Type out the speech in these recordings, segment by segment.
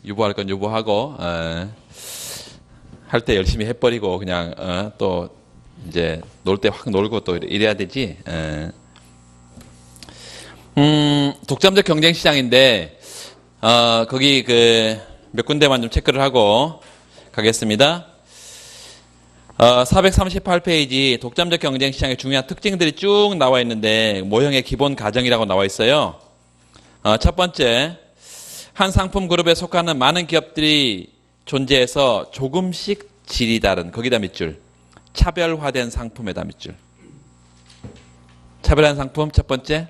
유보할 건 유보하고 할 때 열심히 해버리고 그냥 또 이제 놀 때 확 놀고 또 이래야 되지. 독점적 경쟁 시장인데 거기 그 몇 군데만 좀 체크를 하고 가겠습니다. 438페이지 독점적 경쟁 시장의 중요한 특징들이 쭉 나와 있는데 모형의 기본 가정이라고 나와 있어요. 첫 번째, 한 상품 그룹에 속하는 많은 기업들이 존재해서 조금씩 질이 다른, 거기다 밑줄, 차별화된 상품에다 밑줄. 차별화된 상품 첫 번째,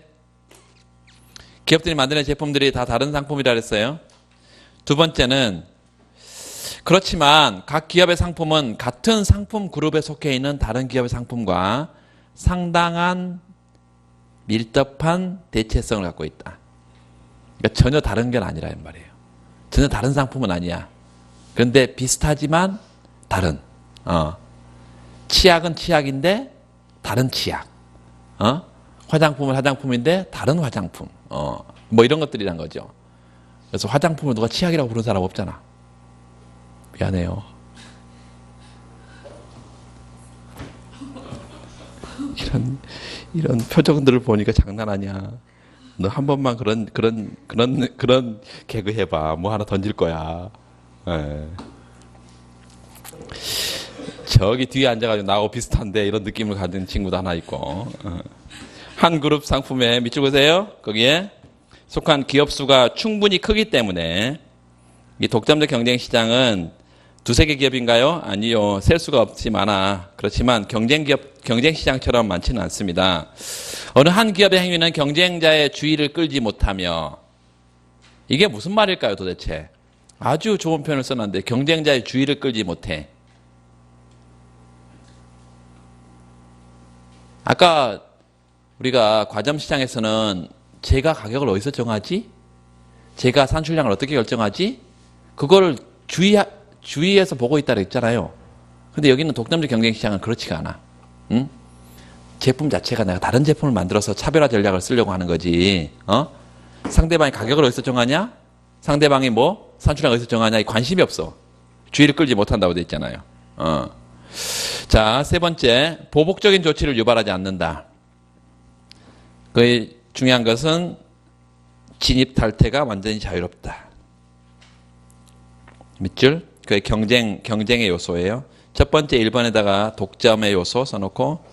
기업들이 만드는 제품들이 다 다른 상품이라 그랬어요. 두 번째는 그렇지만 각 기업의 상품은 같은 상품 그룹에 속해 있는 다른 기업의 상품과 상당한 밀접한 대체성을 갖고 있다. 그러니까 전혀 다른 건 아니라는 말이에요. 전혀 다른 상품은 아니야. 그런데 비슷하지만 다른. 치약은 치약인데 다른 치약. 화장품은 화장품인데 다른 화장품. 뭐 이런 것들이란 거죠. 그래서 화장품을 누가 치약이라고 부르는 사람 없잖아. 미안해요. 이런 표정들을 보니까 장난 아니야. 너 한 번만 그런 개그 해봐. 뭐 하나 던질 거야. 저기 뒤에 앉아가지고 나하고 비슷한데 이런 느낌을 가진 친구도 하나 있고. 한 그룹 상품에 밑줄 보세요. 거기에 속한 기업 수가 충분히 크기 때문에 이 독점적 경쟁 시장은 두세 개 기업인가요? 아니요. 셀 수가 없지 많아. 그렇지만 경쟁 시장처럼 많지는 않습니다. 어느 한 기업의 행위는 경쟁자의 주의를 끌지 못하며, 이게 무슨 말일까요 도대체? 아주 좋은 표현을 써놨는데 경쟁자의 주의를 끌지 못해. 아까 우리가 과점 시장에서는 제가 가격을 어디서 정하지? 제가 산출량을 어떻게 결정하지? 그거를 주의해서 보고 있다고 했잖아요. 근데 여기는 독점적 경쟁 시장은 그렇지가 않아. 응? 제품 자체가 내가 다른 제품을 만들어서 차별화 전략을 쓰려고 하는 거지. 상대방이 가격을 어디서 정하냐? 상대방이 뭐 산출량 어디서 정하냐? 이 관심이 없어. 주의를 끌지 못한다고 돼 있잖아요. 자, 세 번째, 보복적인 조치를 유발하지 않는다. 그 중요한 것은 진입 탈퇴가 완전히 자유롭다. 밑줄, 그게 경쟁의 요소예요. 첫 번째 1번에다가 독점의 요소 써놓고,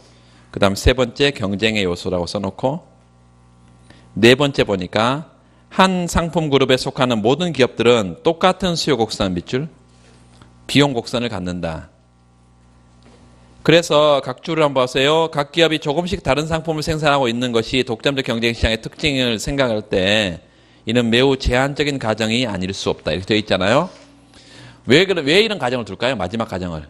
그 다음 세 번째 경쟁의 요소라고 써놓고, 네 번째 보니까 한 상품 그룹에 속하는 모든 기업들은 똑같은 수요 곡선 밑줄, 비용 곡선을 갖는다. 그래서 각 줄을 한번 보세요. 각 기업이 조금씩 다른 상품을 생산하고 있는 것이 독점적 경쟁 시장의 특징을 생각할 때 이는 매우 제한적인 가정이 아닐 수 없다. 이렇게 되어 있잖아요. 왜 이런 가정을 둘까요? 마지막 가정을.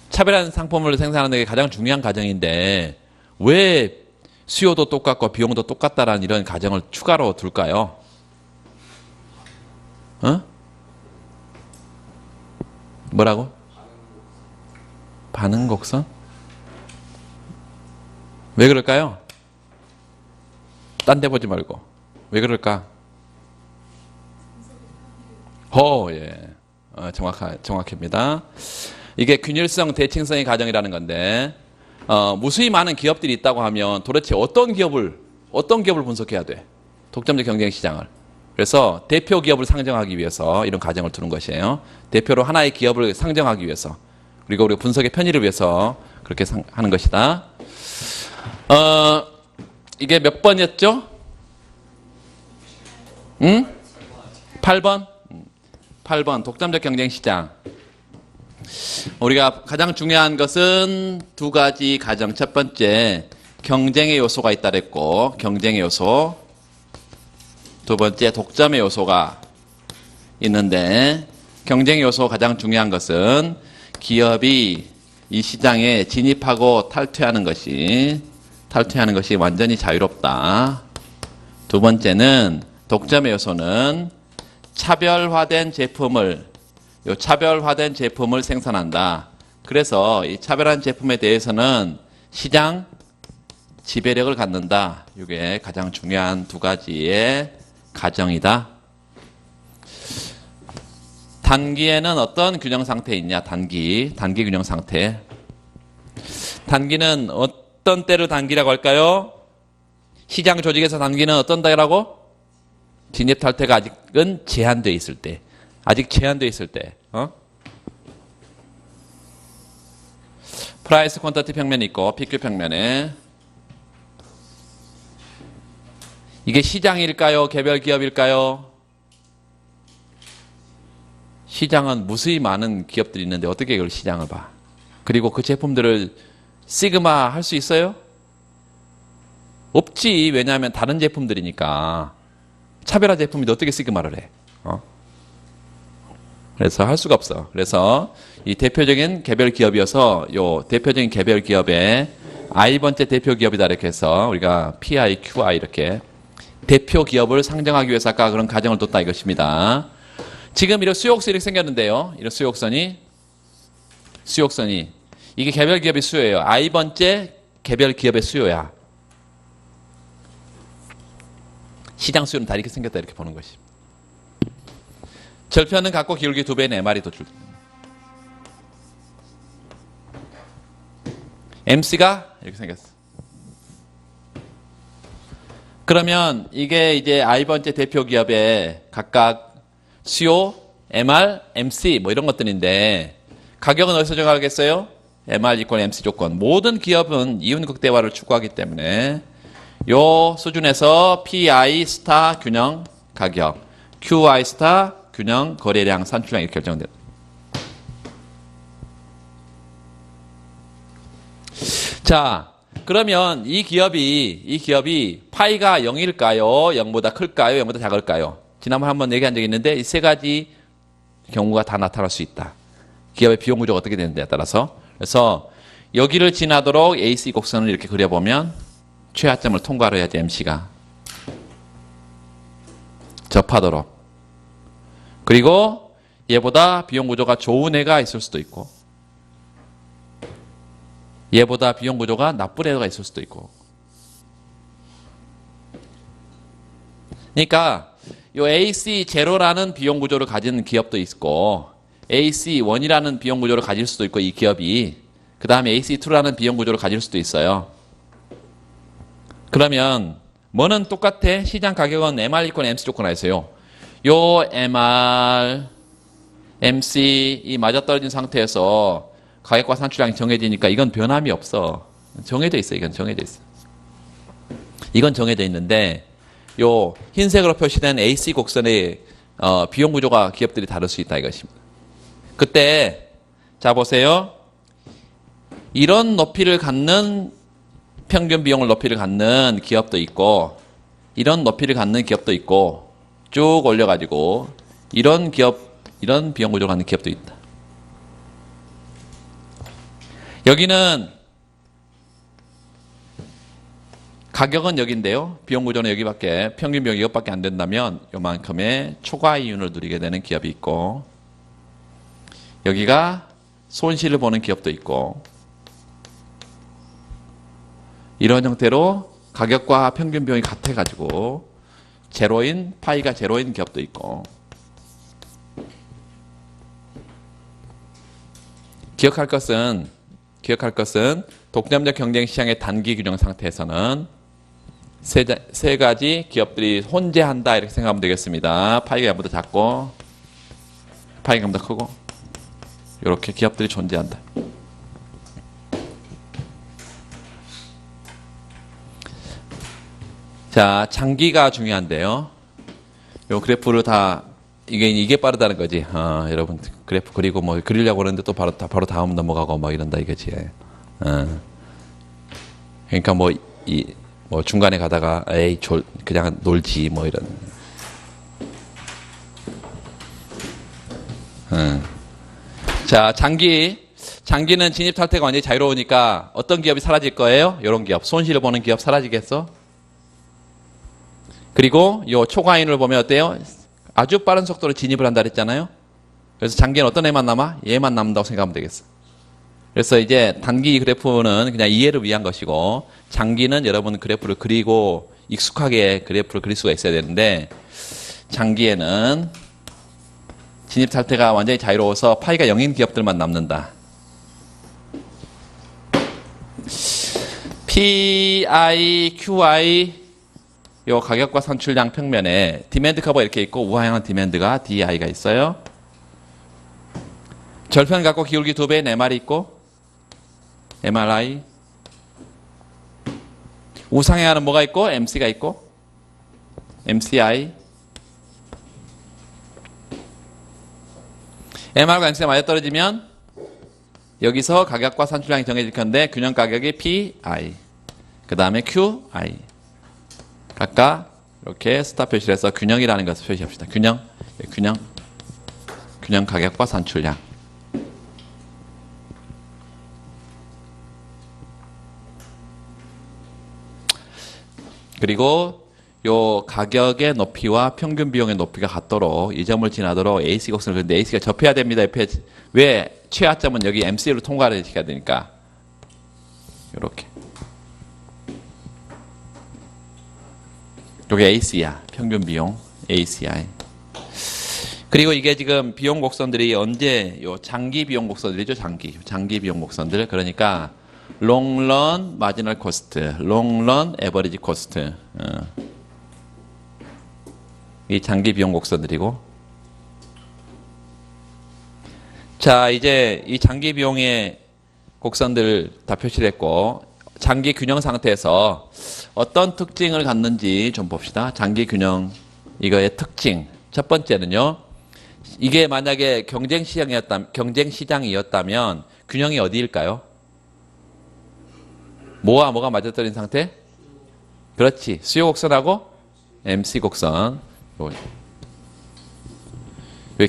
차별화된 상품을 생산하는 게 가장 중요한 가정인데 왜 수요도 똑같고 비용도 똑같다라는 이런 가정을 추가로 둘까요? 뭐라고? 반응 곡선? 왜 그럴까요? 딴 데 보지 말고. 왜 그럴까? 예. 정확합니다. 이게 균일성, 대칭성의 가정이라는 건데, 무수히 많은 기업들이 있다고 하면 도대체 어떤 기업을 분석해야 돼? 독점적 경쟁 시장을. 그래서 대표 기업을 상정하기 위해서 이런 가정을 두는 것이에요. 대표로 하나의 기업을 상정하기 위해서. 그리고 우리가 분석의 편의를 위해서 그렇게 하는 것이다. 이게 몇 번이었죠? 8번? 8번 독점적 경쟁 시장. 우리가 가장 중요한 것은 두 가지 가정. 첫 번째, 경쟁의 요소가 있다 그랬고, 경쟁의 요소. 두 번째, 독점의 요소가 있는데, 경쟁의 요소 가장 중요한 것은 기업이 이 시장에 진입하고 탈퇴하는 것이 완전히 자유롭다. 두 번째는 독점의 요소는 차별화된 제품을 생산한다. 그래서 이 차별화된 제품에 대해서는 시장 지배력을 갖는다. 이게 가장 중요한 두 가지의 가정이다. 단기에는 어떤 균형 상태에 있냐? 단기 균형 상태. 단기는 어떤 때를 단기라고 할까요? 시장 조직에서 단기는 어떤 때라고? 진입 탈퇴가 아직은 제한되어 있을 때. 아직 제한되어 있을 때. 프라이스 퀀터티 평면이 있고 PQ 평면에 이게 시장일까요? 개별 기업일까요? 시장은 무수히 많은 기업들이 있는데 어떻게 그걸 시장을 봐? 그리고 그 제품들을 시그마 할 수 있어요? 없지. 왜냐하면 다른 제품들이니까. 차별화 제품인데 어떻게 시그마를 해? 그래서 할 수가 없어. 그래서 이 대표적인 개별 기업이어서 요 대표적인 개별 기업의 I번째 대표 기업이다 이렇게 해서 우리가 PI, QI 이렇게 대표 기업을 상정하기 위해서 아까 그런 가정을 뒀다 이것입니다. 지금 이런 수요곡선이 이렇게 생겼는데요. 이런 수요곡선이 이게 개별 기업의 수요예요. I번째 개별 기업의 수요야. 시장 수요는 다 이렇게 생겼다 이렇게 보는 것이. 절편은 갖고 기울기 2배는 MR이 더 줄. MC가 이렇게 생겼어. 그러면 이게 이제 I번째 대표 기업의 각각 수요, MR, MC 뭐 이런 것들인데 가격은 어디서 정하겠어요? MR 이퀄 MC 조건. 모든 기업은 이윤 극대화를 추구하기 때문에 요 수준에서 PI 스타 균형 가격, QI 스타 균형 거래량 산출량 이렇게 결정돼요. 자, 그러면 이 기업이 파이가 0일까요? 0보다 클까요? 0보다 작을까요? 지난번 한번 얘기한 적이 있는데 이 세 가지 경우가 다 나타날 수 있다. 기업의 비용 구조가 어떻게 되는지에 따라서. 그래서 여기를 지나도록 AC 곡선을 이렇게 그려보면 최하점을 통과를 해야지 MC가 접하도록. 그리고 얘보다 비용 구조가 좋은 애가 있을 수도 있고 얘보다 비용 구조가 나쁜 애가 있을 수도 있고. 그러니까 요 AC0라는 비용 구조를 가진 기업도 있고 AC1이라는 비용 구조를 가질 수도 있고 이 기업이 그 다음에 AC2라는 비용 구조를 가질 수도 있어요. 그러면 뭐는 똑같아? 시장 가격은 MR 이권 MC 조건 있어요. 요 MR, MC 이 맞아떨어진 상태에서 가격과 산출량이 정해지니까 이건 변함이 없어. 정해져 있어. 이건 정해져 있어. 이건 정해져 있는데 요 흰색으로 표시된 AC 곡선의 비용 구조가 기업들이 다를 수 있다 이것입니다. 그때 자 보세요. 이런 높이를 갖는 평균 비용을 높이를 갖는 기업도 있고 이런 높이를 갖는 기업도 있고 쭉 올려가지고 이런 기업 이런 비용 구조를 갖는 기업도 있다. 여기는 가격은 여기인데요. 비용 구조는 여기밖에 평균 비용이 이것밖에 안 된다면 요만큼의 초과 이윤을 누리게 되는 기업이 있고 여기가 손실을 보는 기업도 있고 이런 형태로 가격과 평균 비용이 같아가지고 제로인 파이가 제로인 기업도 있고 기억할 것은 독점적 경쟁 시장의 단기 균형 상태에서는 세 가지 기업들이 혼재한다 이렇게 생각하면 되겠습니다. 파이가 0보다 작고 파이가 0보다 크고 이렇게 기업들이 존재한다. 자, 장기가 중요한데요. 요 그래프를 다 이게 빠르다는 거지. 여러분 그래프 그리고 뭐 그리려고 하는데 또 바로 다음 넘어가고 뭐 이런다 이거지. 그러니까 뭐 중간에 가다가 그냥 놀지 뭐 이런. 자, 장기는 진입 탈퇴가 완전히 자유로우니까 어떤 기업이 사라질 거예요? 이런 기업, 손실을 보는 기업 사라지겠어? 그리고 요 초과인을 보면 어때요? 아주 빠른 속도로 진입을 한다 그랬잖아요. 그래서 장기는 어떤 애만 남아? 얘만 남는다고 생각하면 되겠어. 그래서 이제 단기 그래프는 그냥 이해를 위한 것이고 장기는 여러분 그래프를 그리고 익숙하게 그래프를 그릴 수가 있어야 되는데 장기에는 진입 상태가 완전히 자유로워서 파이가 0인 기업들만 남는다. PI, QI 요 가격과 산출량 평면에 디맨드 커버 이렇게 있고 우하향한 디맨드가 DI가 있어요. 절편 갖고 기울기 2배의 MR이 있고 MRI 우상향하는 뭐가 있고 MC가 있고 MCI MR과 MC가 맞아떨어지면 여기서 가격과 산출량이 정해질 건데 균형 가격이 PI 그 다음에 QI 각각 이렇게 스타 표시를 해서 균형이라는 것을 표시합시다. 균형 가격과 산출량 그리고 요 가격의 높이와 평균 비용의 높이가 같도록 이 점을 지나도록 AC 곡선을 그런데 AC가 접해야 됩니다. 왜 최하점은 여기 MC로 통과를 시켜야 되니까 이렇게 요게 AC야 평균 비용 ACI 그리고 이게 지금 비용 곡선들이 언제 요 장기 비용 곡선들이죠. 장기 비용 곡선들 그러니까 롱런 마지널 코스트 롱런 에버리지 코스트 이 장기 비용 곡선들이고 자 이제 이 장기 비용의 곡선들 다 표시를 했고 장기 균형 상태에서 어떤 특징을 갖는지 좀 봅시다. 장기 균형 이거의 특징 첫 번째는요. 이게 만약에 경쟁 시장이었다면 균형이 어디일까요? 뭐와 뭐가 맞아떨어진 상태? 그렇지. 수요 곡선하고 MC 곡선.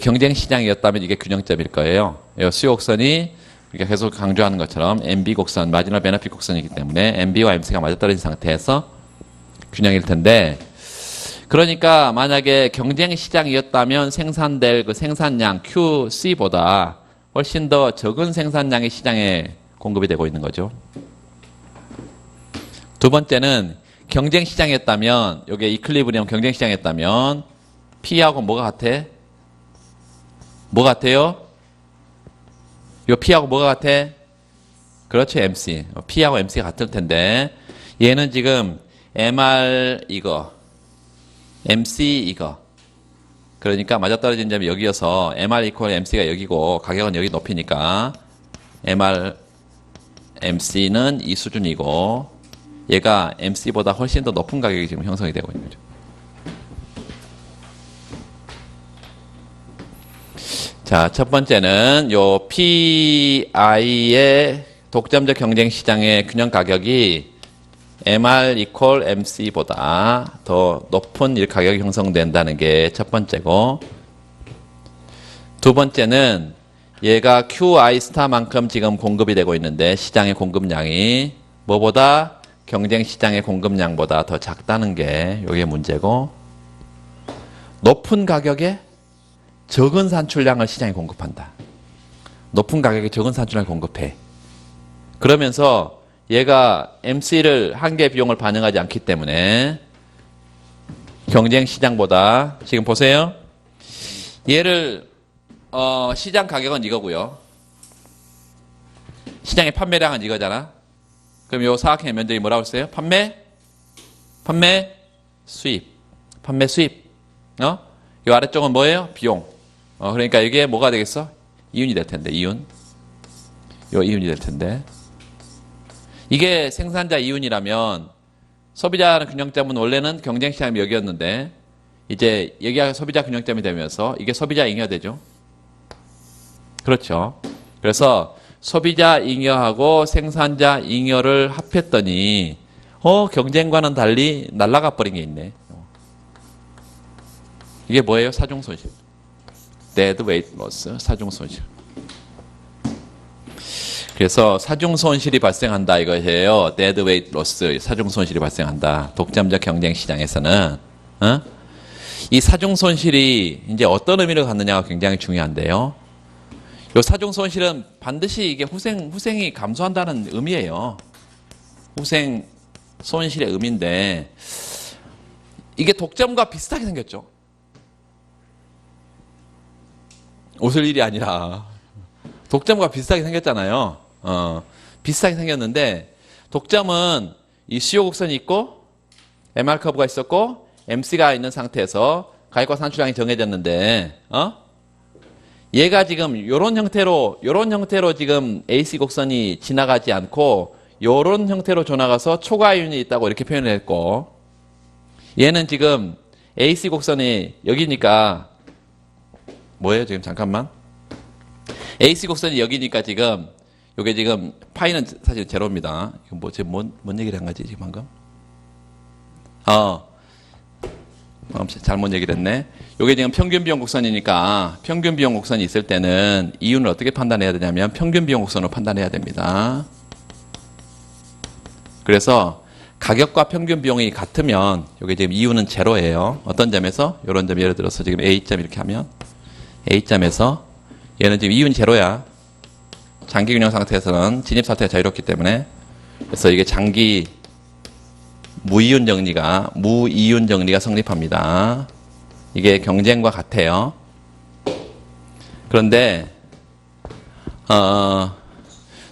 경쟁 시장이었다면 이게 균형점일 거예요. 수요 곡선이 우리가 계속 강조하는 것처럼 MB 곡선, 마지노 베너핏 곡선이기 때문에 MB와 MC가 맞아떨어진 상태에서 균형일 텐데 그러니까 만약에 경쟁 시장이었다면 생산될 그 생산량 QC보다 훨씬 더 적은 생산량이 시장에 공급이 되고 있는 거죠. 두 번째는 경쟁 시장이었다면 이게 이클리브리엄 경쟁 시장이었다면 P하고 뭐가 같아? 뭐 같아요? 이거 P하고 뭐가 같아? 그렇죠. MC. P하고 MC가 같을 텐데 얘는 지금 MR 이거 MC 이거 그러니까 맞아떨어진 점이 여기여서 MR 이퀄 MC가 여기고 가격은 여기 높이니까 MR MC는 이 수준이고 얘가 MC보다 훨씬 더 높은 가격이 지금 형성이 되고 있는 거죠. 자, 첫 번째는 요 PI의 독점적 경쟁 시장의 균형 가격이 MR 이퀄 MC보다 더 높은 이 가격이 형성된다는 게 첫 번째고 두 번째는 얘가 QI 스타만큼 지금 공급이 되고 있는데 시장의 공급량이 뭐보다 경쟁 시장의 공급량보다 더 작다는 게 이게 문제고 높은 가격에 적은 산출량을 시장에 공급한다. 높은 가격에 적은 산출량을 공급해. 그러면서 얘가 MC를 한 개 비용을 반영하지 않기 때문에 경쟁 시장보다 지금 보세요. 얘를 시장 가격은 이거고요. 시장의 판매량은 이거잖아. 그럼 요 사각형의 면적이 뭐라고 했어요? 판매, 수입. 요 아래쪽은 뭐예요? 비용. 그러니까 이게 뭐가 되겠어? 이윤이 될 텐데, 이윤. 요 이윤이 될 텐데. 이게 생산자 이윤이라면 소비자는 균형점은 원래는 경쟁시장이 여기였는데 이제 여기가 소비자 균형점이 되면서 이게 소비자 잉여되죠. 그렇죠. 그래서 소비자 잉여하고 생산자 잉여를 합했더니 경쟁과는 달리 날아가 버린 게 있네. 이게 뭐예요? 사중 손실. dead weight loss, 사중 손실. 그래서 사중 손실이 발생한다 이것이에요. dead weight loss, 사중 손실이 발생한다. 독점적 경쟁 시장에서는 이 사중 손실이 이제 어떤 의미를 갖느냐가 굉장히 중요한데요. 이 사중 손실은 반드시 이게 후생이 감소한다는 의미예요. 후생 손실의 의미인데 이게 독점과 비슷하게 생겼죠. 웃을 일이 아니라 독점과 비슷하게 생겼잖아요. 비슷하게 생겼는데 독점은 이 수요 곡선이 있고 MR 커브가 있었고 MC가 있는 상태에서 가격과 산출량이 정해졌는데 얘가 지금 요런 형태로 지금 AC 곡선이 지나가지 않고 요런 형태로 지나가서 초과이윤이 있다고 이렇게 표현을 했고 얘는 지금 AC 곡선이 여기니까 뭐예요 지금 잠깐만 AC 곡선이 여기니까 지금 요게 지금 파이는 사실 제로입니다. 이거 뭐 지금 뭔 얘기를 한 거지 지금 방금? 잘못 얘기를 했네. 요게 지금 평균 비용 곡선이니까 평균 비용 곡선이 있을 때는 이윤을 어떻게 판단해야 되냐면 평균 비용 곡선으로 판단해야 됩니다. 그래서 가격과 평균 비용이 같으면 요게 지금 이윤은 제로예요. 어떤 점에서? 요런 점 예를 들어서 지금 A점 이렇게 하면 A점에서 얘는 지금 이윤 제로야. 장기 균형 상태에서는 진입 상태가 자유롭기 때문에 그래서 이게 장기 무이윤 정리가 성립합니다. 이게 경쟁과 같아요. 그런데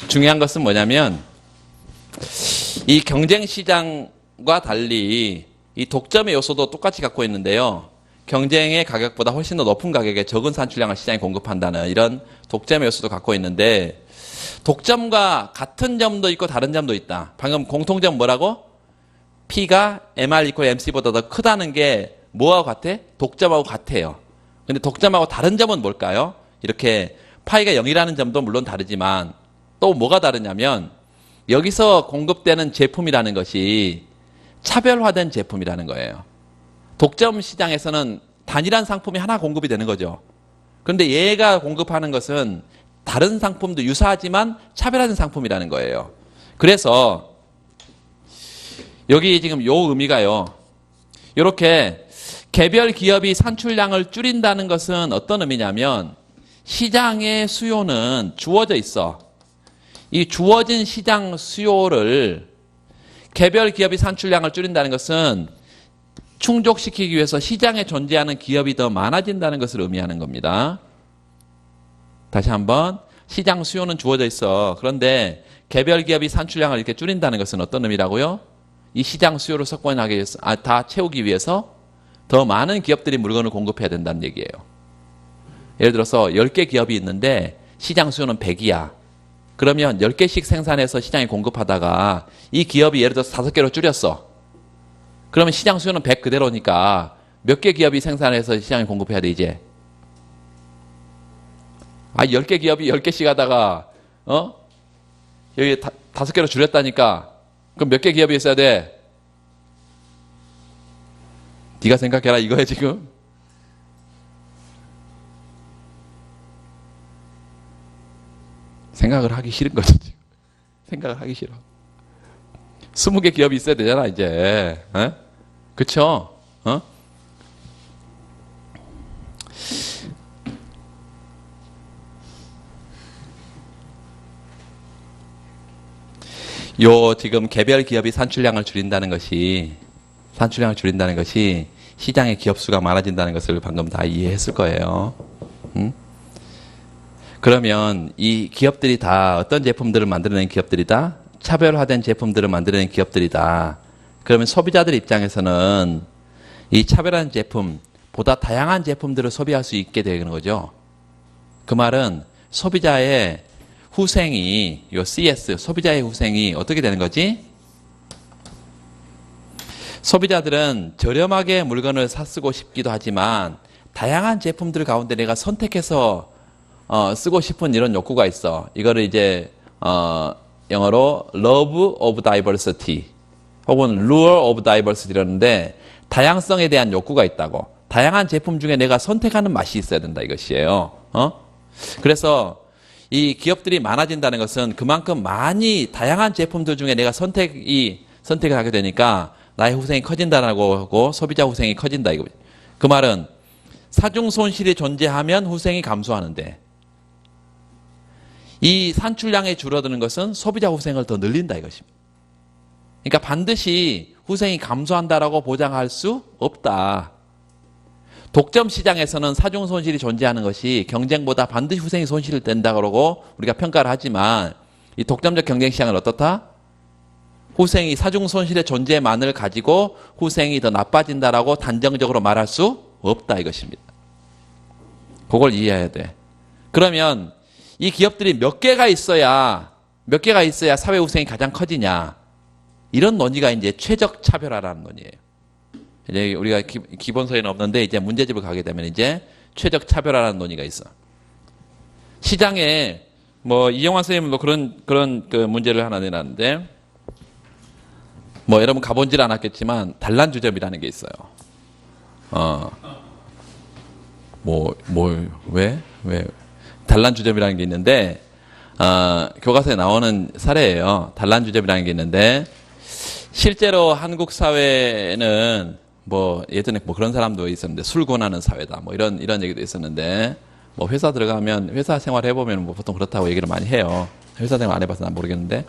중요한 것은 뭐냐면 이 경쟁 시장과 달리 이 독점의 요소도 똑같이 갖고 있는데요. 경쟁의 가격보다 훨씬 더 높은 가격에 적은 산출량을 시장에 공급한다는 이런 독점의 요소도 갖고 있는데 독점과 같은 점도 있고 다른 점도 있다. 방금 공통점 뭐라고? P가 MR 이퀄 MC보다 더 크다는 게 뭐하고 같아? 독점하고 같아요. 근데 독점하고 다른 점은 뭘까요? 이렇게 파이가 0이라는 점도 물론 다르지만 또 뭐가 다르냐면 여기서 공급되는 제품이라는 것이 차별화된 제품이라는 거예요. 독점 시장에서는 단일한 상품이 하나 공급이 되는 거죠. 그런데 얘가 공급하는 것은 다른 상품도 유사하지만 차별화된 상품이라는 거예요. 그래서 여기 지금 요 의미가요. 이렇게 개별 기업이 산출량을 줄인다는 것은 어떤 의미냐면 시장의 수요는 주어져 있어. 이 주어진 시장 수요를 개별 기업이 산출량을 줄인다는 것은 충족시키기 위해서 시장에 존재하는 기업이 더 많아진다는 것을 의미하는 겁니다. 다시 한번 시장 수요는 주어져 있어. 그런데 개별 기업이 산출량을 이렇게 줄인다는 것은 어떤 의미라고요? 이 시장 수요를 석권하기 위해서 다 채우기 위해서 더 많은 기업들이 물건을 공급해야 된다는 얘기예요. 예를 들어서 10개 기업이 있는데 시장 수요는 100이야. 그러면 10개씩 생산해서 시장에 공급하다가 이 기업이 예를 들어서 5개로 줄였어. 그러면 시장 수요는 100 그대로니까 몇 개 기업이 생산해서 시장에 공급해야 돼 이제? 10개 기업이 10개씩 하다가 여기 5개로 줄였다니까 그럼 몇 개 기업이 있어야 돼? 네가 생각해라 이거야 지금. 생각을 하기 싫은 거지 지금. 생각을 하기 싫어. 20개 기업이 있어야 되잖아 이제. 그쵸? 요 지금 개별 기업이 산출량을 줄인다는 것이 시장의 기업 수가 많아진다는 것을 방금 다 이해했을 거예요. 그러면 이 기업들이 다 어떤 제품들을 만들어낸 기업들이다? 차별화된 제품들을 만들어낸 기업들이다. 그러면 소비자들 입장에서는 이 차별화된 제품보다 다양한 제품들을 소비할 수 있게 되는 거죠. 그 말은 소비자의 후생이, 이 CS, 소비자의 후생이 어떻게 되는 거지? 소비자들은 저렴하게 물건을 쓰고 싶기도 하지만 다양한 제품들 가운데 내가 선택해서 쓰고 싶은 이런 욕구가 있어. 이거를 이제 영어로 love of diversity 혹은 lure of diversity라는데 다양성에 대한 욕구가 있다고. 다양한 제품 중에 내가 선택하는 맛이 있어야 된다 이것이에요. 그래서 이 기업들이 많아진다는 것은 그만큼 많이 다양한 제품들 중에 내가 선택을 하게 되니까 나의 후생이 커진다라고 하고 소비자 후생이 커진다 이거. 그 말은 사중 손실이 존재하면 후생이 감소하는데 이 산출량이 줄어드는 것은 소비자 후생을 더 늘린다 이것입니다. 그러니까 반드시 후생이 감소한다라고 보장할 수 없다. 독점 시장에서는 사중 손실이 존재하는 것이 경쟁보다 반드시 후생이 손실을 댄다 그러고 우리가 평가를 하지만 이 독점적 경쟁 시장은 어떻다? 후생이 사중 손실의 존재만을 가지고 후생이 더 나빠진다라고 단정적으로 말할 수 없다 이것입니다. 그걸 이해해야 돼. 그러면 이 기업들이 몇 개가 있어야 사회 후생이 가장 커지냐? 이런 논의가 이제 최적 차별화라는 논의예요. 이제 우리가 기본서에는 없는데 이제 문제집을 가게 되면 이제 최적 차별화라는 논의가 있어. 시장에 뭐 이영환 선생님은 뭐 그런 그 문제를 하나 내놨는데 뭐 여러분 가본질 않았겠지만 단란주점이라는 게 있어요. 왜? 단란주점이라는 게 있는데 교과서에 나오는 사례예요. 단란주점이라는 게 있는데 실제로 한국 사회는 뭐 예전에 뭐 그런 사람도 있었는데 술 권하는 사회다. 뭐 이런 얘기도 있었는데 뭐 회사 들어가면 회사 생활 해보면 뭐 보통 그렇다고 얘기를 많이 해요. 회사 생활 안 해봐서 난 모르겠는데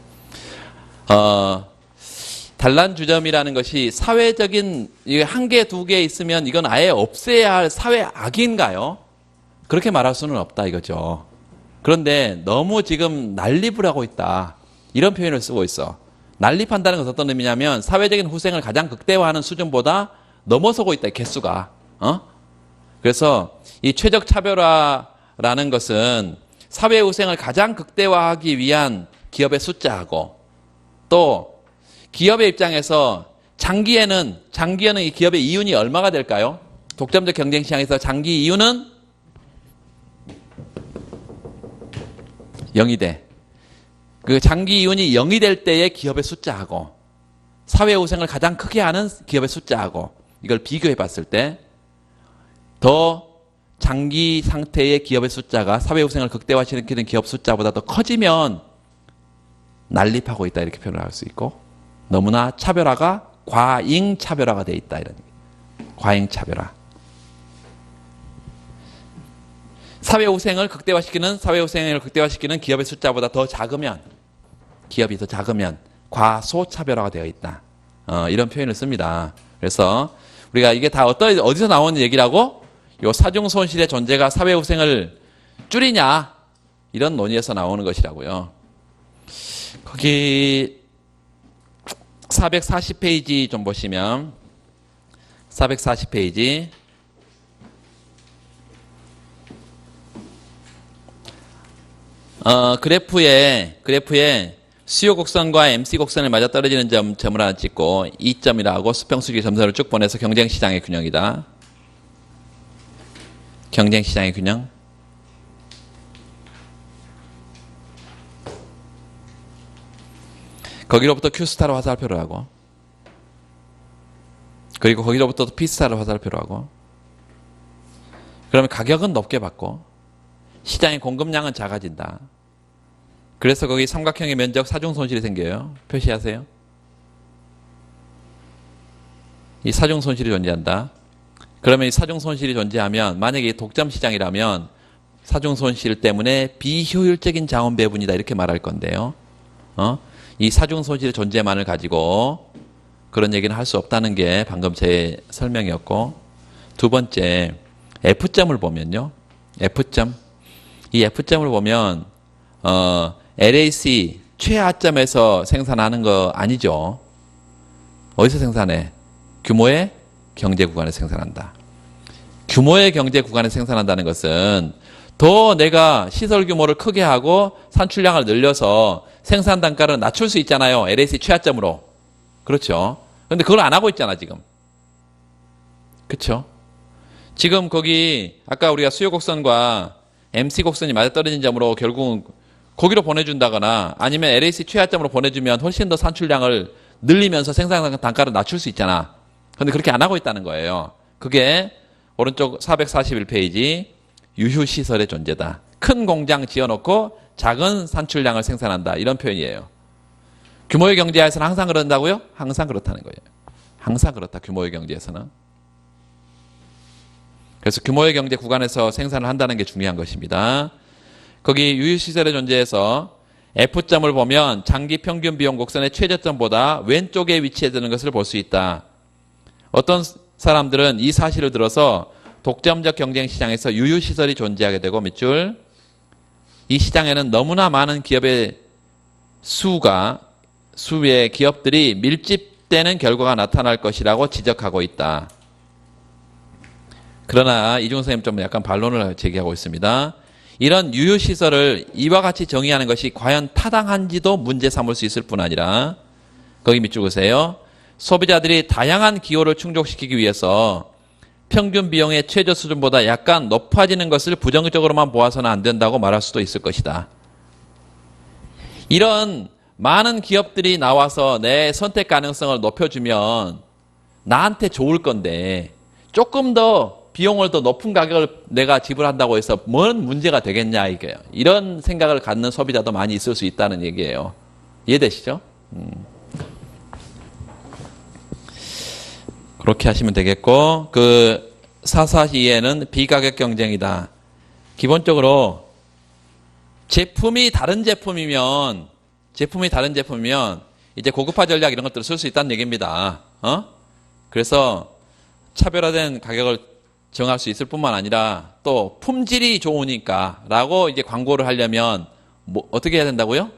단란주점이라는 것이 사회적인 한 개, 두 개 있으면 이건 아예 없애야 할 사회 악인가요? 그렇게 말할 수는 없다 이거죠. 그런데 너무 지금 난립을 하고 있다. 이런 표현을 쓰고 있어. 난립한다는 것은 어떤 의미냐면 사회적인 후생을 가장 극대화하는 수준보다 넘어서고 있다. 개수가. 그래서 이 최적 차별화라는 것은 사회 후생을 가장 극대화하기 위한 기업의 숫자하고 또 기업의 입장에서 장기에는 이 기업의 이윤이 얼마가 될까요? 독점적 경쟁 시장에서 장기 이윤은 0이 돼. 그 장기 이윤이 0이 될 때의 기업의 숫자하고 사회 후생을 가장 크게 하는 기업의 숫자하고 이걸 비교해 봤을 때 더 장기 상태의 기업의 숫자가 사회 후생을 극대화시키는 기업 숫자보다 더 커지면 난립하고 있다 이렇게 표현을 할 수 있고 너무나 차별화가 과잉 차별화가 돼 있다 이런 얘기. 과잉 차별화. 사회 후생을 극대화시키는 기업의 숫자보다 더 작으면 기업이 더 작으면 과소차별화가 되어 있다. 이런 표현을 씁니다. 그래서 우리가 이게 다 어디서 나오는 얘기라고? 요 사중 손실의 존재가 사회 후생을 줄이냐? 이런 논의에서 나오는 것이라고요. 거기 440페이지 좀 보시면 440페이지 그래프에 수요 곡선과 MC 곡선을 맞아 떨어지는 점을 하나 찍고 2점이라고 수평수직 점선을 쭉 보내서 경쟁시장의 균형이다. 경쟁시장의 균형. 거기로부터 Q스타로 화살표를 하고 그리고 거기로부터 P스타로 화살표를 하고 그러면 가격은 높게 받고 시장의 공급량은 작아진다. 그래서 거기 삼각형의 면적 사중 손실이 생겨요. 표시하세요. 이 사중 손실이 존재한다. 그러면 이 사중 손실이 존재하면 만약에 독점 시장이라면 사중 손실 때문에 비효율적인 자원 배분이다 이렇게 말할 건데요. 이 사중 손실의 존재만을 가지고 그런 얘기는 할 수 없다는 게 방금 제 설명이었고 두 번째 F점을 보면요. F점. 이 F점을 보면 LAC 최하점에서 생산하는 거 아니죠. 어디서 생산해? 규모의 경제 구간에 생산한다. 규모의 경제 구간에 생산한다는 것은 더 내가 시설 규모를 크게 하고 산출량을 늘려서 생산 단가를 낮출 수 있잖아요. LAC 최하점으로. 그렇죠. 그런데 그걸 안 하고 있잖아 지금. 그렇죠. 지금 거기 아까 우리가 수요 곡선과 MC 곡선이 맞아떨어진 점으로 결국은 거기로 보내준다거나 아니면 LAC 최하점으로 보내주면 훨씬 더 산출량을 늘리면서 생산 단가를 낮출 수 있잖아. 그런데 그렇게 안 하고 있다는 거예요. 그게 오른쪽 441페이지 유휴시설의 존재다. 큰 공장 지어놓고 작은 산출량을 생산한다. 이런 표현이에요. 규모의 경제에서는 항상 그런다고요? 항상 그렇다는 거예요. 항상 그렇다. 규모의 경제에서는. 그래서 규모의 경제 구간에서 생산을 한다는 게 중요한 것입니다. 거기 유휴시설의 존재에서 F점을 보면 장기 평균 비용 곡선의 최저점보다 왼쪽에 위치해 드는 것을 볼 수 있다. 어떤 사람들은 이 사실을 들어서 독점적 경쟁 시장에서 유유시설이 존재하게 되고 밑줄 이 시장에는 너무나 많은 기업의 수의 기업들이 밀집되는 결과가 나타날 것이라고 지적하고 있다. 그러나 이중 선생님 좀 약간 반론을 제기하고 있습니다. 이런 유유시설을 이와 같이 정의하는 것이 과연 타당한지도 문제 삼을 수 있을 뿐 아니라 거기 밑줄 그으세요. 소비자들이 다양한 기호를 충족시키기 위해서 평균 비용의 최저 수준보다 약간 높아지는 것을 부정적으로만 보아서는 안 된다고 말할 수도 있을 것이다. 이런 많은 기업들이 나와서 내 선택 가능성을 높여주면 나한테 좋을 건데 조금 더 비용을 더 높은 가격을 내가 지불한다고 해서 뭔 문제가 되겠냐 이게요. 이런 생각을 갖는 소비자도 많이 있을 수 있다는 얘기예요. 이해되시죠? 그렇게 하시면 되겠고 그 442에는 비가격 경쟁이다. 기본적으로 제품이 다른 제품이면 이제 고급화 전략 이런 것들을 쓸 수 있다는 얘기입니다. 그래서 차별화된 가격을 정할 수 있을 뿐만 아니라 또 품질이 좋으니까 라고 이제 광고를 하려면 뭐 어떻게 해야 된다고요?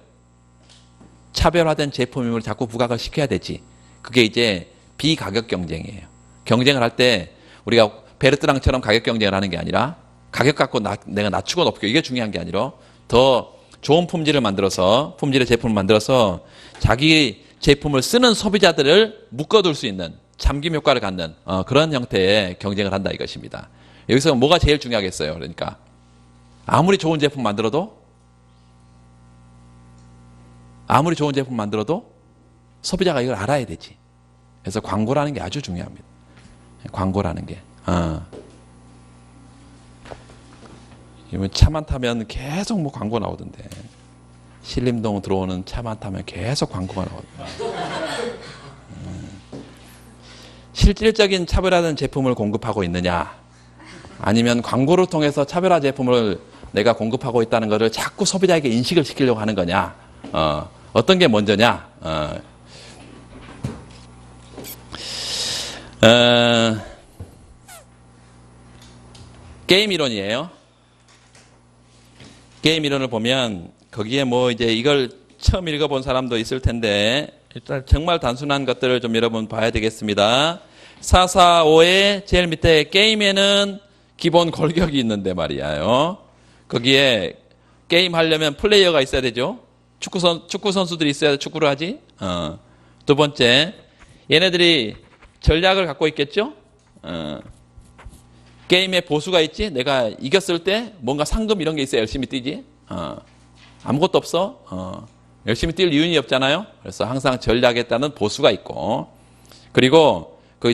차별화된 제품임을 자꾸 부각을 시켜야 되지. 그게 이제 비가격 경쟁이에요. 경쟁을 할 때 우리가 베르트랑처럼 가격 경쟁을 하는 게 아니라 가격 갖고 내가 낮추고 높이고 이게 중요한 게 아니라 더 좋은 품질을 만들어서 품질의 제품을 만들어서 자기 제품을 쓰는 소비자들을 묶어둘 수 있는 잠김 효과를 갖는 그런 형태의 경쟁을 한다 이것입니다. 여기서 뭐가 제일 중요하겠어요? 그러니까 아무리 좋은 제품 만들어도 소비자가 이걸 알아야 되지. 그래서 광고라는 게 아주 중요합니다. 광고라는 게. 차만 타면 계속 뭐 광고 나오던데. 신림동 들어오는 차만 타면 계속 광고가 나오던데. 실질적인 차별화된 제품을 공급하고 있느냐, 아니면 광고를 통해서 차별화 제품을 내가 공급하고 있다는 것을 자꾸 소비자에게 인식을 시키려고 하는 거냐, 어떤 게 먼저냐. 게임 이론이에요. 게임 이론을 보면 거기에 뭐 이제 이걸 처음 읽어본 사람도 있을 텐데 일단 정말 단순한 것들을 좀 여러분 봐야 되겠습니다. 445의 제일 밑에 게임에는 기본 골격이 있는데 말이에요. 거기에 게임 하려면 플레이어가 있어야 되죠. 축구 선수들이 있어야 축구를 하지. 두 번째, 얘네들이 전략을 갖고 있겠죠. 게임에 보수가 있지. 내가 이겼을 때 뭔가 상금 이런 게 있어야 열심히 뛰지. 아무것도 없어. 열심히 뛸 이유는 없잖아요. 그래서 항상 전략에 따른 보수가 있고, 그리고 그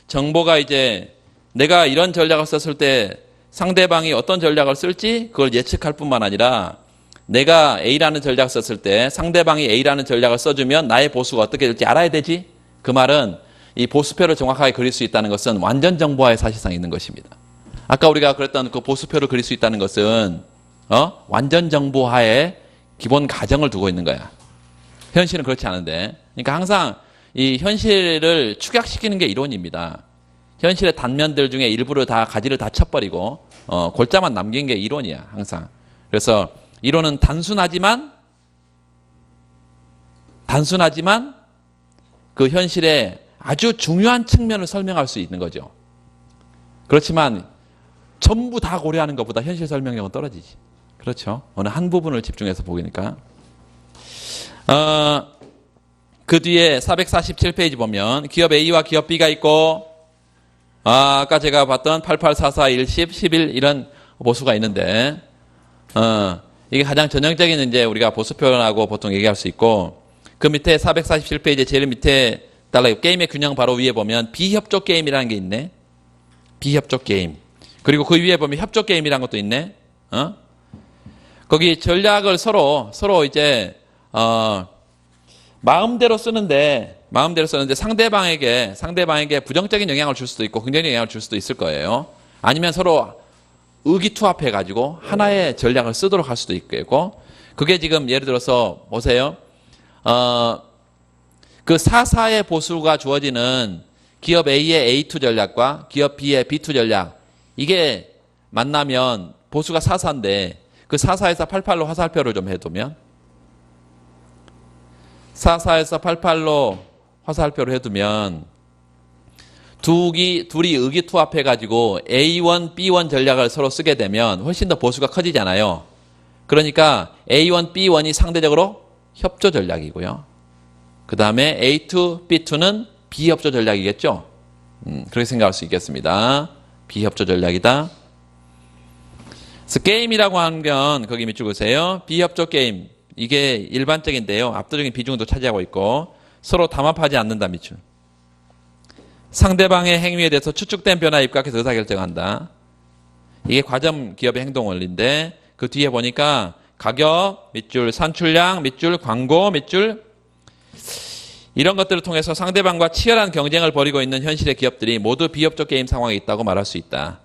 정보가 이제 내가 이런 전략을 썼을 때 상대방이 어떤 전략을 쓸지 그걸 예측할 뿐만 아니라 내가 A라는 전략을 썼을 때 상대방이 A라는 전략을 써주면 나의 보수가 어떻게 될지 알아야 되지. 그 말은 이 보수표를 정확하게 그릴 수 있다는 것은 완전 정보화에 사실상 있는 것입니다. 아까 우리가 그랬던 그 보수표를 그릴 수 있다는 것은 완전 정보화의 기본 가정을 두고 있는 거야. 현실은 그렇지 않은데. 그러니까 항상 이 현실을 축약시키는 게 이론입니다. 현실의 단면들 중에 일부를 다 가지를 다 쳐버리고 골자만 남긴 게 이론이야. 항상. 그래서 이론은 단순하지만 그 현실의 아주 중요한 측면을 설명할 수 있는 거죠. 그렇지만 전부 다 고려하는 것보다 현실 설명력은 떨어지지. 그렇죠. 어느 한 부분을 집중해서 보니까. 그 뒤에 447페이지 보면 기업 A와 기업 B가 있고, 아까 제가 봤던 8844, 10, 11 이런 보수가 있는데, 이게 가장 전형적인 이제 우리가 보수 표현하고 보통 얘기할 수 있고, 그 밑에 447페이지 제일 밑에 게임의 균형 바로 위에 보면 비협조 게임이라는 게 있네. 비협조 게임. 그리고 그 위에 보면 협조 게임이라는 것도 있네. 거기 전략을 서로 이제 마음대로 쓰는데 상대방에게 부정적인 영향을 줄 수도 있고 긍정적인 영향을 줄 수도 있을 거예요. 아니면 서로 의기투합해 가지고 하나의 전략을 쓰도록 할 수도 있고, 그게 지금 예를 들어서 보세요. 그 4사의 보수가 주어지는 기업 A의 A2 전략과 기업 B의 B2 전략 이게 만나면 보수가 4사인데 그 4사에서 88로 화살표를 좀 해두면 4사에서 88로 화살표를 해두면 둘이 의기투합해가지고 A1, B1 전략을 서로 쓰게 되면 훨씬 더 보수가 커지잖아요. 그러니까 A1, B1이 상대적으로 협조 전략이고요. 그 다음에 A2, B2는 비협조 전략이겠죠. 그렇게 생각할 수 있겠습니다. 비협조 전략이다. 그래서 게임이라고 하는 건 거기 밑줄 그으세요. 비협조 게임. 이게 일반적인데요. 압도적인 비중도 차지하고 있고 서로 담합하지 않는다 밑줄. 상대방의 행위에 대해서 추측된 변화에 입각해서 의사결정한다. 이게 과점 기업의 행동 원리인데 그 뒤에 보니까 가격, 밑줄 산출량, 밑줄 광고, 밑줄 이런 것들을 통해서 상대방과 치열한 경쟁을 벌이고 있는 현실의 기업들이 모두 비협조 게임 상황에 있다고 말할 수 있다.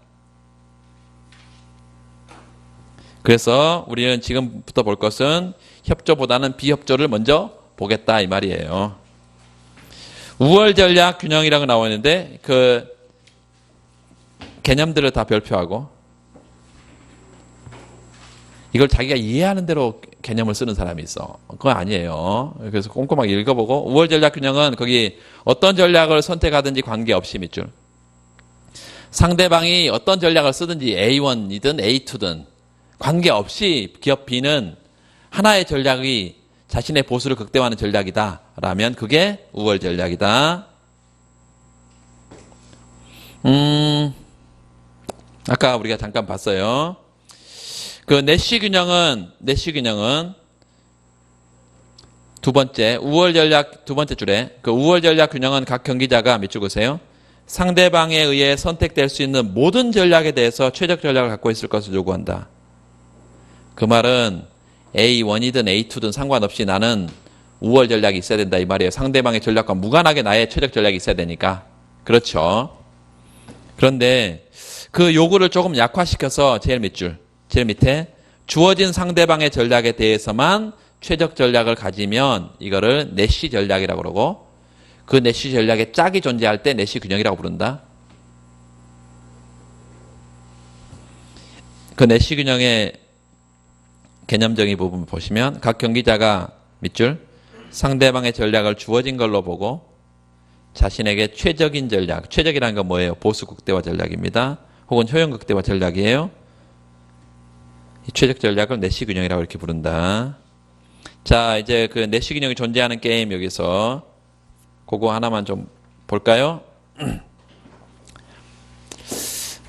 그래서 우리는 지금부터 볼 것은 협조보다는 비협조를 먼저 보겠다 이 말이에요. 우월 전략 균형이라고 나와 있는데 그 개념들을 다 별표하고 이걸 자기가 이해하는 대로 개념을 쓰는 사람이 있어. 그건 아니에요. 그래서 꼼꼼하게 읽어보고 우월 전략 균형은 거기 어떤 전략을 선택하든지 관계없이 밑줄. 상대방이 어떤 전략을 쓰든지 A1이든 A2든 관계없이 기업 B는 하나의 전략이 자신의 보수를 극대화하는 전략이다 라면 그게 우월 전략이다. 아까 우리가 잠깐 봤어요. 그 내시 균형은 두 번째 우월 전략 두 번째 줄에 그 우월 전략 균형은 각 경기자가 밑줄 그으세요. 상대방에 의해 선택될 수 있는 모든 전략에 대해서 최적 전략을 갖고 있을 것을 요구한다. 그 말은 A1이든 A2든 상관없이 나는 우월 전략이 있어야 된다 이 말이에요. 상대방의 전략과 무관하게 나의 최적 전략이 있어야 되니까. 그렇죠. 그런데 그 요구를 조금 약화시켜서 제일 밑에 주어진 상대방의 전략에 대해서만 최적 전략을 가지면 이거를 내시 전략이라고 그러고 그 내시 전략의 짝이 존재할 때 내시 균형이라고 부른다. 그 내시 균형의 개념적인 부분 보시면 각 경기자가 밑줄 상대방의 전략을 주어진 걸로 보고 자신에게 최적인 전략, 최적이라는 건 뭐예요? 보수 극대화 전략입니다. 혹은 효용 극대화 전략이에요. 이 최적 전략을 내시 균형이라고 이렇게 부른다. 자, 이제 그 내시 균형이 존재하는 게임 여기서 그거 하나만 좀 볼까요?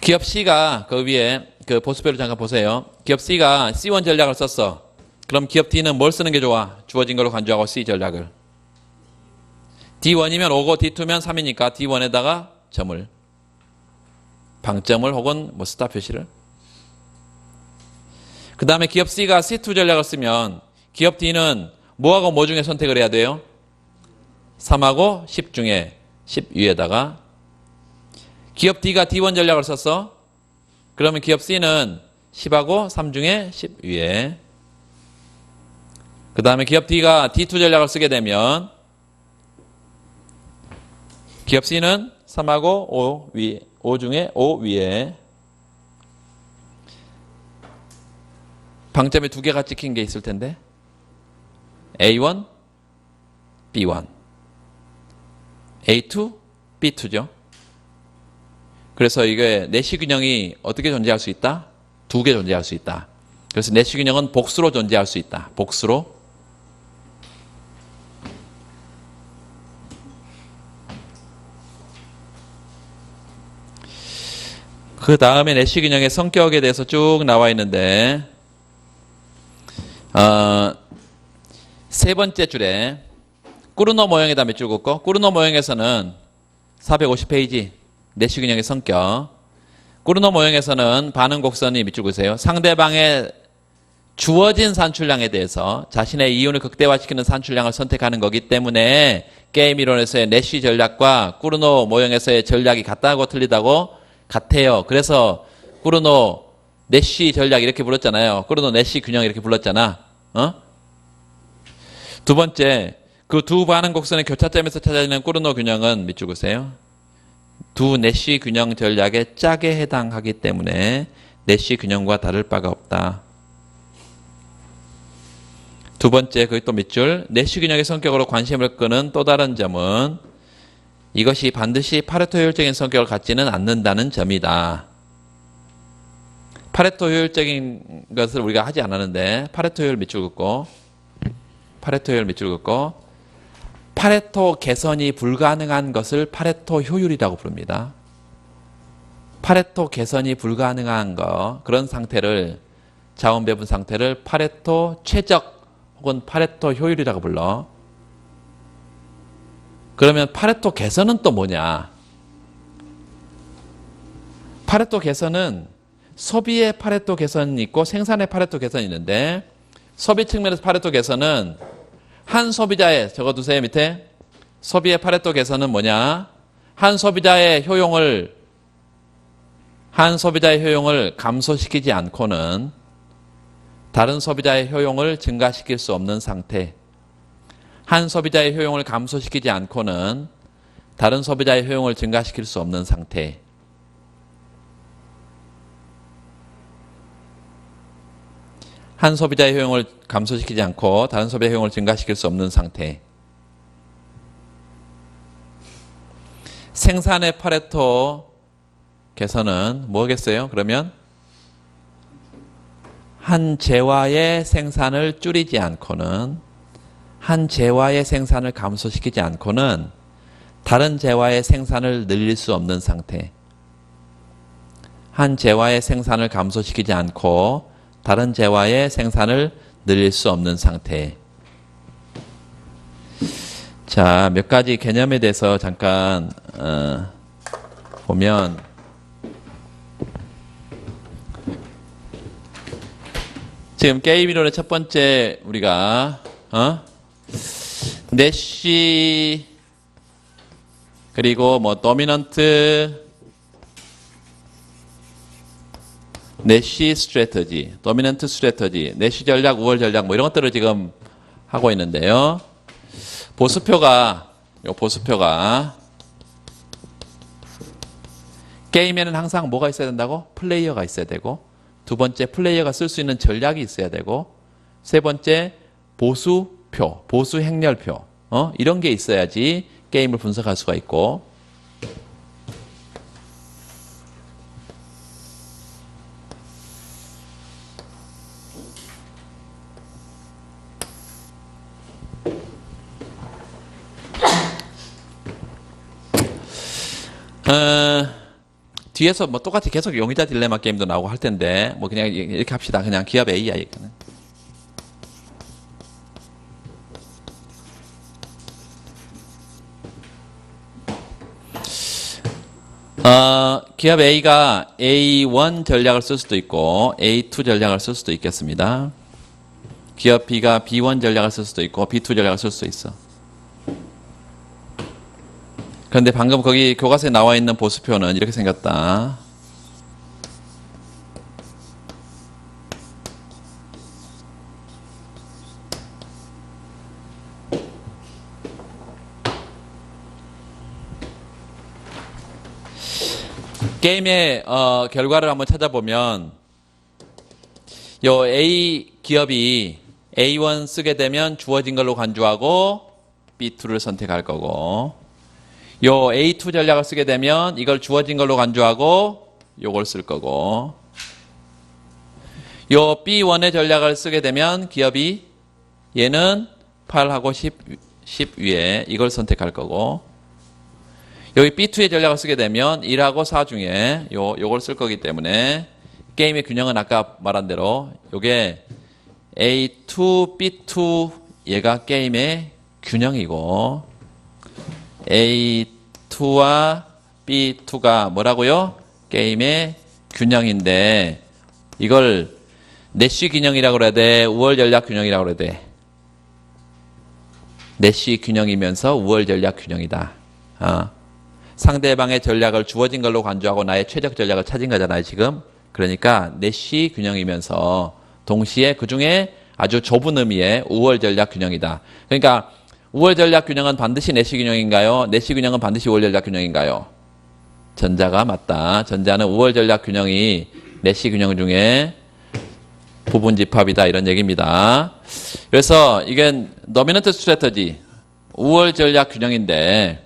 기업 C가 그 위에 그 보수표를 잠깐 보세요. 기업 C가 C1 전략을 썼어. 그럼 기업 D는 뭘 쓰는 게 좋아? 주어진 걸로 간주하고 C 전략을. D1이면 5고 D2면 3이니까 D1에다가 점을. 방점을 혹은 뭐 스타 표시를. 그 다음에 기업 C가 C2 전략을 쓰면 기업 D는 뭐하고 뭐 중에 선택을 해야 돼요? 3하고 10 중에 10 위에다가 기업 D가 D1 전략을 썼어. 그러면 기업 C는 10하고 3 중에 10 위에 그 다음에 기업 D가 D2 전략을 쓰게 되면 기업 C는 3하고 5 위에 5 중에 5 위에 방점에 두 개가 찍힌 게 있을 텐데 A1, B1 A2, B2죠. 그래서 이게 내시 균형이 어떻게 존재할 수 있다? 두 개 존재할 수 있다. 그래서 내시 균형은 복수로 존재할 수 있다. 복수로. 그 다음에 내시 균형의 성격에 대해서 쭉 나와 있는데 세 번째 줄에 꾸르노 모형에다 몇 줄 긋고 꾸르노 모형에서는 450페이지 내시 균형의 성격. 꾸르노 모형에서는 반응 곡선이 밑줄 그으세요. 상대방의 주어진 산출량에 대해서 자신의 이윤을 극대화시키는 산출량을 선택하는 거기 때문에 게임 이론에서의 내시 전략과 꾸르노 모형에서의 전략이 같다고 틀리다고 같아요. 그래서 꾸르노 내시 전략 이렇게 불렀잖아요. 꾸르노 내시 균형 이렇게 불렀잖아. 두 번째, 그 두 반응 곡선의 교차점에서 찾아지는 꾸르노 균형은 밑줄 그으세요. 두 내시 균형 전략의 짝에 해당하기 때문에 내시 균형과 다를 바가 없다. 두 번째, 거기 또 밑줄. 내시 균형의 성격으로 관심을 끄는 또 다른 점은 이것이 반드시 파레토 효율적인 성격을 갖지는 않는다는 점이다. 파레토 효율적인 것을 우리가 하지 않았는데 파레토 효율 밑줄 긋고 파레토 효율 밑줄 긋고 파레토 개선이 불가능한 것을 파레토 효율이라고 부릅니다. 파레토 개선이 불가능한 거, 그런 상태를, 자원 배분 상태를 파레토 최적 혹은 파레토 효율이라고 불러. 그러면 파레토 개선은 또 뭐냐? 파레토 개선은 소비의 파레토 개선이 있고 생산의 파레토 개선이 있는데, 소비 측면에서 파레토 개선은 한 소비자의, 적어두세요 밑에. 소비의 파레토 개선은 뭐냐? 한 소비자의 효용을 감소시키지 않고는 다른 소비자의 효용을 증가시킬 수 없는 상태. 한 소비자의 효용을 감소시키지 않고는 다른 소비자의 효용을 증가시킬 수 없는 상태. 한 소비자의 효용을 감소시키지 않고 다른 소비자의 효용을 증가시킬 수 없는 상태. 생산의 파레토 개선은 뭐겠어요? 그러면 한 재화의 생산을 줄이지 않고는, 한 재화의 생산을 감소시키지 않고는 다른 재화의 생산을 늘릴 수 없는 상태. 한 재화의 생산을 감소시키지 않고 다른 재화의 생산을 늘릴 수 없는 상태. 자, 몇 가지 개념에 대해서 잠깐 보면, 지금 게임 이론의 첫 번째 우리가 내시 그리고 뭐 도미넌트 내시 스트래터지, 도미넌트 스트래터지, 내시 전략, 우월 전략 뭐 이런 것들을 지금 하고 있는데요. 보수표가 게임에는 항상 뭐가 있어야 된다고? 플레이어가 있어야 되고, 두 번째 플레이어가 쓸 수 있는 전략이 있어야 되고, 세 번째 보수표, 보수 행렬표 이런 게 있어야지 게임을 분석할 수가 있고, 뒤에서 뭐 똑같이 계속 용의자 딜레마 게임도 나오고 할 텐데, 뭐 그냥 이렇게 합시다. 그냥 기업 A야, 이거는. 기업 A가 A1 전략을 쓸 수도 있고 A2 전략을 쓸 수도 있겠습니다. 기업 B가 B1 전략을 쓸 수도 있고 B2 전략을 쓸 수도 있어. 그런데 방금 거기 교과서에 나와 있는 보수표는 이렇게 생겼다. 게임의 결과를 한번 찾아보면, 요 A 기업이 A1 쓰게 되면 주어진 걸로 간주하고 B2를 선택할 거고, 요 A2 전략을 쓰게 되면 이걸 주어진 걸로 간주하고 요걸 쓸 거고, 요 B1의 전략을 쓰게 되면 기업이 얘는 8하고 10 위에 이걸 선택할 거고, 여기 B2의 전략을 쓰게 되면 1하고 4 중에 요걸 쓸 거기 때문에 게임의 균형은 아까 말한 대로 요게 A2, B2 얘가 게임의 균형이고, A2와 B2가 뭐라고요? 게임의 균형인데, 이걸 내시 균형이라고 그래야 돼? 우월 전략 균형이라고 그래야 돼? 내시 균형이면서 우월 전략 균형이다. 상대방의 전략을 주어진 걸로 간주하고 나의 최적 전략을 찾은 거잖아요, 지금. 그러니까 내시 균형이면서 동시에 그중에 아주 좁은 의미의 우월 전략 균형이다. 그러니까 우월 전략 균형은 반드시 내시 균형인가요? 내시 균형은 반드시 우월 전략 균형인가요? 전자가 맞다. 전자는 우월 전략 균형이 내시 균형 중에 부분 집합이다. 이런 얘기입니다. 그래서 이게 도미넌트 스트래터지, 우월 전략 균형인데,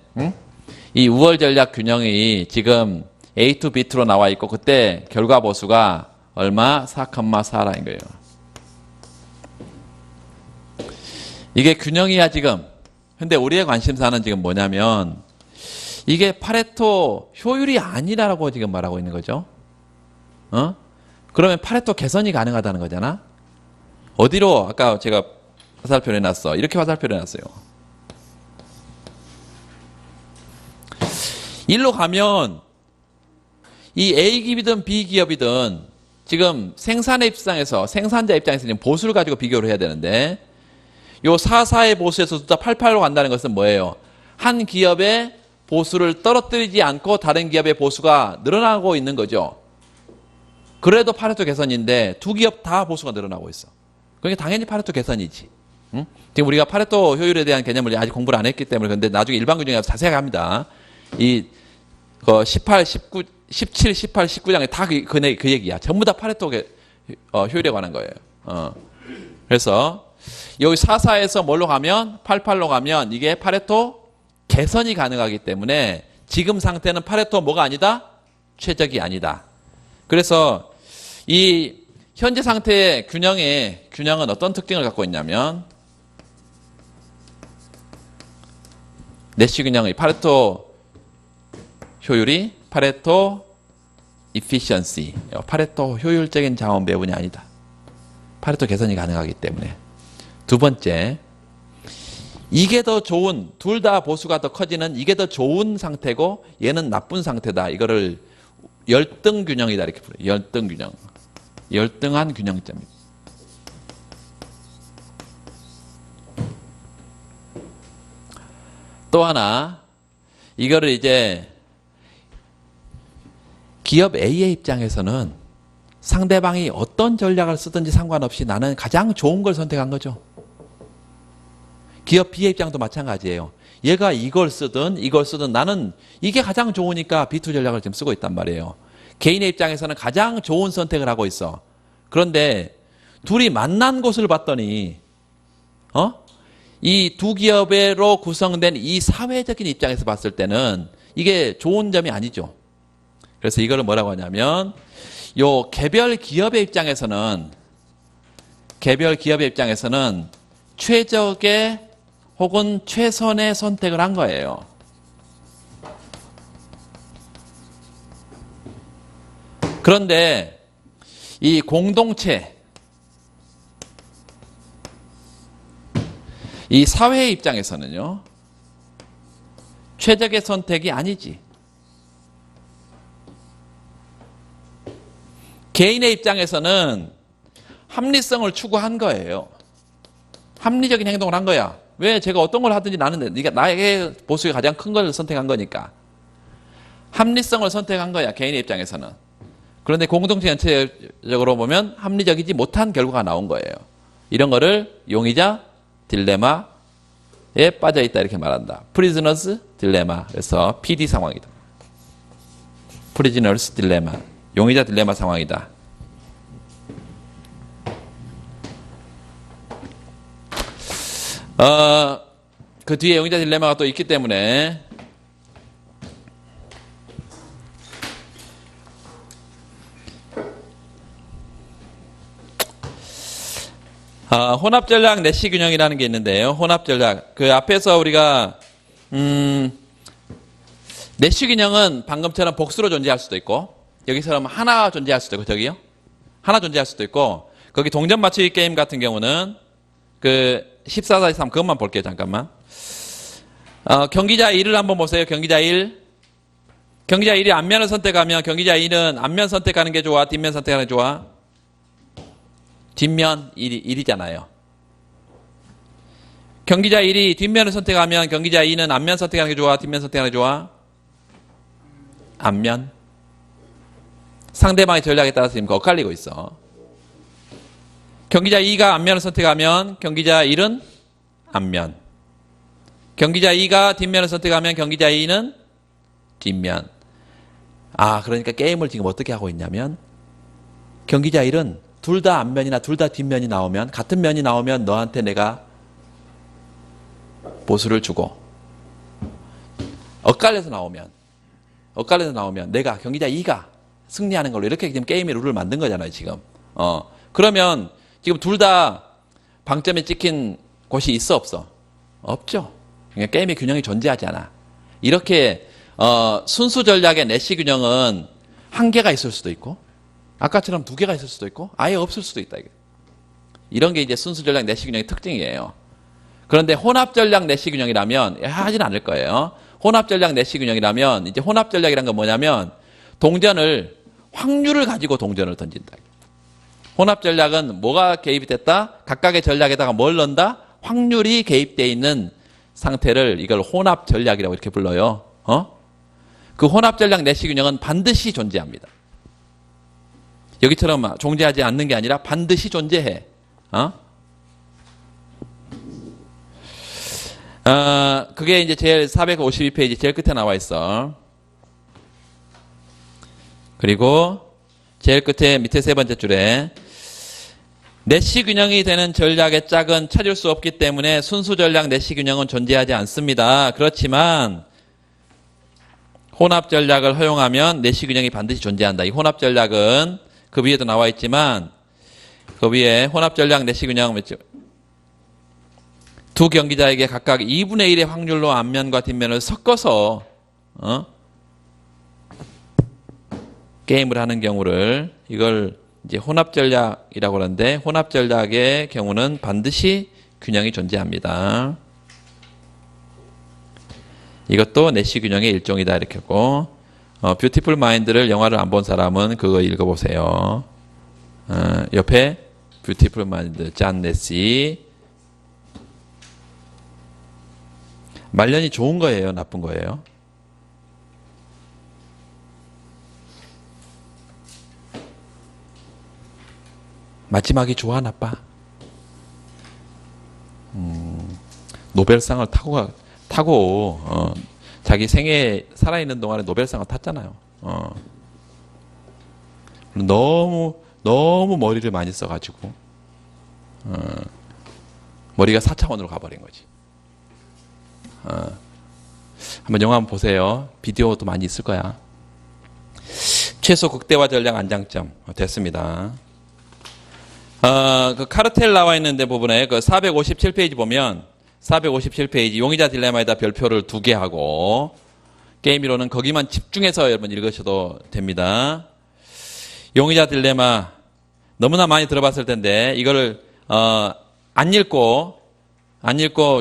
이 우월 전략 균형이 지금 A to B2로 나와 있고, 그때 결과 보수가 얼마? 4,4라인 거예요. 이게 균형이야, 지금. 근데 우리의 관심사는 지금 뭐냐면, 이게 파레토 효율이 아니라고 지금 말하고 있는 거죠. 그러면 파레토 개선이 가능하다는 거잖아. 어디로? 아까 제가 화살표 해놨어. 이렇게 화살표 해놨어요. 일로 가면 이 A 기업이든 B 기업이든 지금 생산의 입장에서, 생산자 입장에서 지금 보수를 가지고 비교를 해야 되는데, 요 4,4의 보수에서 숫자 8,8로 간다는 것은 뭐예요? 한 기업의 보수를 떨어뜨리지 않고 다른 기업의 보수가 늘어나고 있는 거죠. 그래도 파레토 개선인데 두 기업 다 보수가 늘어나고 있어. 그러니까 당연히 파레토 개선이지. 응? 지금 우리가 파레토 효율에 대한 개념을 아직 공부를 안 했기 때문에, 근데 나중에 일반 규정에 가서 자세하게 합니다. 이 18, 19, 17, 18, 19장에 다 그 얘기야. 전부 다 파레토 효율에 관한 거예요. 그래서 여기 4,4에서 뭘로 가면 8,8로 가면 이게 파레토 개선이 가능하기 때문에 지금 상태는 파레토 뭐가 아니다? 최적이 아니다. 그래서 이 현재 상태의 균형은 어떤 특징을 갖고 있냐면, 내시 균형의 파레토 효율이 파레토 efficiency, 파레토 효율적인 자원 배분이 아니다. 파레토 개선이 가능하기 때문에. 두 번째, 이게 더 좋은, 둘 다 보수가 더 커지는 이게 더 좋은 상태고 얘는 나쁜 상태다. 이거를 열등 균형이다. 이렇게 불러요. 열등 균형. 열등한 균형점입니다. 또 하나, 이거를 이제 기업 A의 입장에서는 상대방이 어떤 전략을 쓰든지 상관없이 나는 가장 좋은 걸 선택한 거죠. 기업 B의 입장도 마찬가지예요. 얘가 이걸 쓰든 나는 이게 가장 좋으니까 B2 전략을 지금 쓰고 있단 말이에요. 개인의 입장에서는 가장 좋은 선택을 하고 있어. 그런데 둘이 만난 곳을 봤더니 이 두 기업으로 구성된 이 사회적인 입장에서 봤을 때는 이게 좋은 점이 아니죠. 그래서 이거를 뭐라고 하냐면, 요 개별 기업의 입장에서는 최적의 혹은 최선의 선택을 한 거예요. 그런데 이 공동체, 이 사회의 입장에서는요, 최적의 선택이 아니지. 개인의 입장에서는 합리성을 추구한 거예요. 합리적인 행동을 한 거야. 왜? 제가 어떤 걸 하든지 나는 네가 나에게 보수가 가장 큰 걸 선택한 거니까. 합리성을 선택한 거야, 개인의 입장에서는. 그런데 공동체 전체적으로 보면 합리적이지 못한 결과가 나온 거예요. 이런 거를 용의자 딜레마에 빠져있다 이렇게 말한다. 프리즈너스 딜레마. 그래서 PD 상황이다. 프리즈너스 딜레마. 용의자 딜레마 상황이다. 그 뒤에 용의자 딜레마가 또 있기 때문에 혼합 전략 내시 균형이라는 게 있는데요. 혼합 전략. 그 앞에서 우리가 내시 균형은 방금처럼 복수로 존재할 수도 있고, 여기서는 하나 존재할 수도 있고, 저기요. 하나 존재할 수도 있고, 거기 동전 맞추기 게임 같은 경우는 그 14-3 그것만 볼게요. 잠깐만. 경기자 1을 한번 보세요. 경기자 1. 경기자 1이 앞면을 선택하면 경기자 2는 앞면 선택하는 게 좋아? 뒷면 선택하는 게 좋아? 뒷면 1이잖아요. 경기자 1이 뒷면을 선택하면 경기자 2는 앞면 선택하는 게 좋아? 뒷면 선택하는 게 좋아? 앞면. 상대방의 전략에 따라서 지금 엇갈리고 있어. 경기자 2가 앞면을 선택하면 경기자 1은 앞면. 경기자 2가 뒷면을 선택하면 경기자 2는 뒷면. 그러니까 게임을 지금 어떻게 하고 있냐면 경기자 1은 둘 다 앞면이나 둘 다 뒷면이 나오면 같은 면이 나오면 너한테 내가 보수를 주고 엇갈려서 나오면 내가 경기자 2가 승리하는 걸로 이렇게 지금 게임의 룰을 만든 거잖아요, 지금. 그러면 지금 둘 다 방점에 찍힌 곳이 있어, 없어? 없죠. 그러니까 게임의 균형이 존재하지 않아. 이렇게 순수 전략의 내시 균형은 한 개가 있을 수도 있고 아까처럼 두 개가 있을 수도 있고 아예 없을 수도 있다. 이런 게 이제 순수 전략 내시 균형의 특징이에요. 그런데 혼합 전략 내시 균형이라면 하진 않을 거예요. 혼합 전략 내시 균형이라면 이제 혼합 전략이란 건 뭐냐면 동전을 확률을 가지고 동전을 던진다. 혼합 전략은 뭐가 개입이 됐다? 각각의 전략에다가 뭘 넣는다? 확률이 개입되어 있는 상태를 이걸 혼합 전략이라고 이렇게 불러요. 그 혼합 전략 내시 균형은 반드시 존재합니다. 여기처럼 존재하지 않는 게 아니라 반드시 존재해. 그게 이제 제일 452페이지 제일 끝에 나와 있어. 그리고 제일 끝에 밑에 세 번째 줄에 내시 균형이 되는 전략의 짝은 찾을 수 없기 때문에 순수 전략 내시 균형은 존재하지 않습니다. 그렇지만 혼합 전략을 허용하면 내시 균형이 반드시 존재한다. 이 혼합 전략은 그 위에도 나와 있지만 그 위에 혼합 전략 내시 균형 두 경기자에게 각각 2분의 1의 확률로 앞면과 뒷면을 섞어서 게임을 하는 경우를 이걸 이제 혼합 전략이라고 하는데 혼합 전략의 경우는 반드시 균형이 존재합니다. 이것도 내시 균형의 일종이다 이렇게 했고 뷰티풀 마인드를 영화를 안 본 사람은 그거 읽어보세요. 옆에 뷰티풀 마인드 잔 네시 말년이 좋은 거예요, 나쁜 거예요? 마지막이 좋아, 나빠? 노벨상을 타고 자기 생애 살아있는 동안에 노벨상을 탔잖아요. 너무 머리를 많이 써가지고 머리가 4차원으로 가버린 거지. 한번 영화 한번 보세요. 비디오도 많이 있을 거야. 최소 극대화 전략 안장점 됐습니다. 그 카르텔 나와 있는데 부분에 그 457페이지 보면 457페이지 용의자 딜레마에다 별표를 2개 하고 게임 이론은 거기만 집중해서 여러분 읽으셔도 됩니다. 용의자 딜레마 너무나 많이 들어봤을 텐데 이거를 안 읽고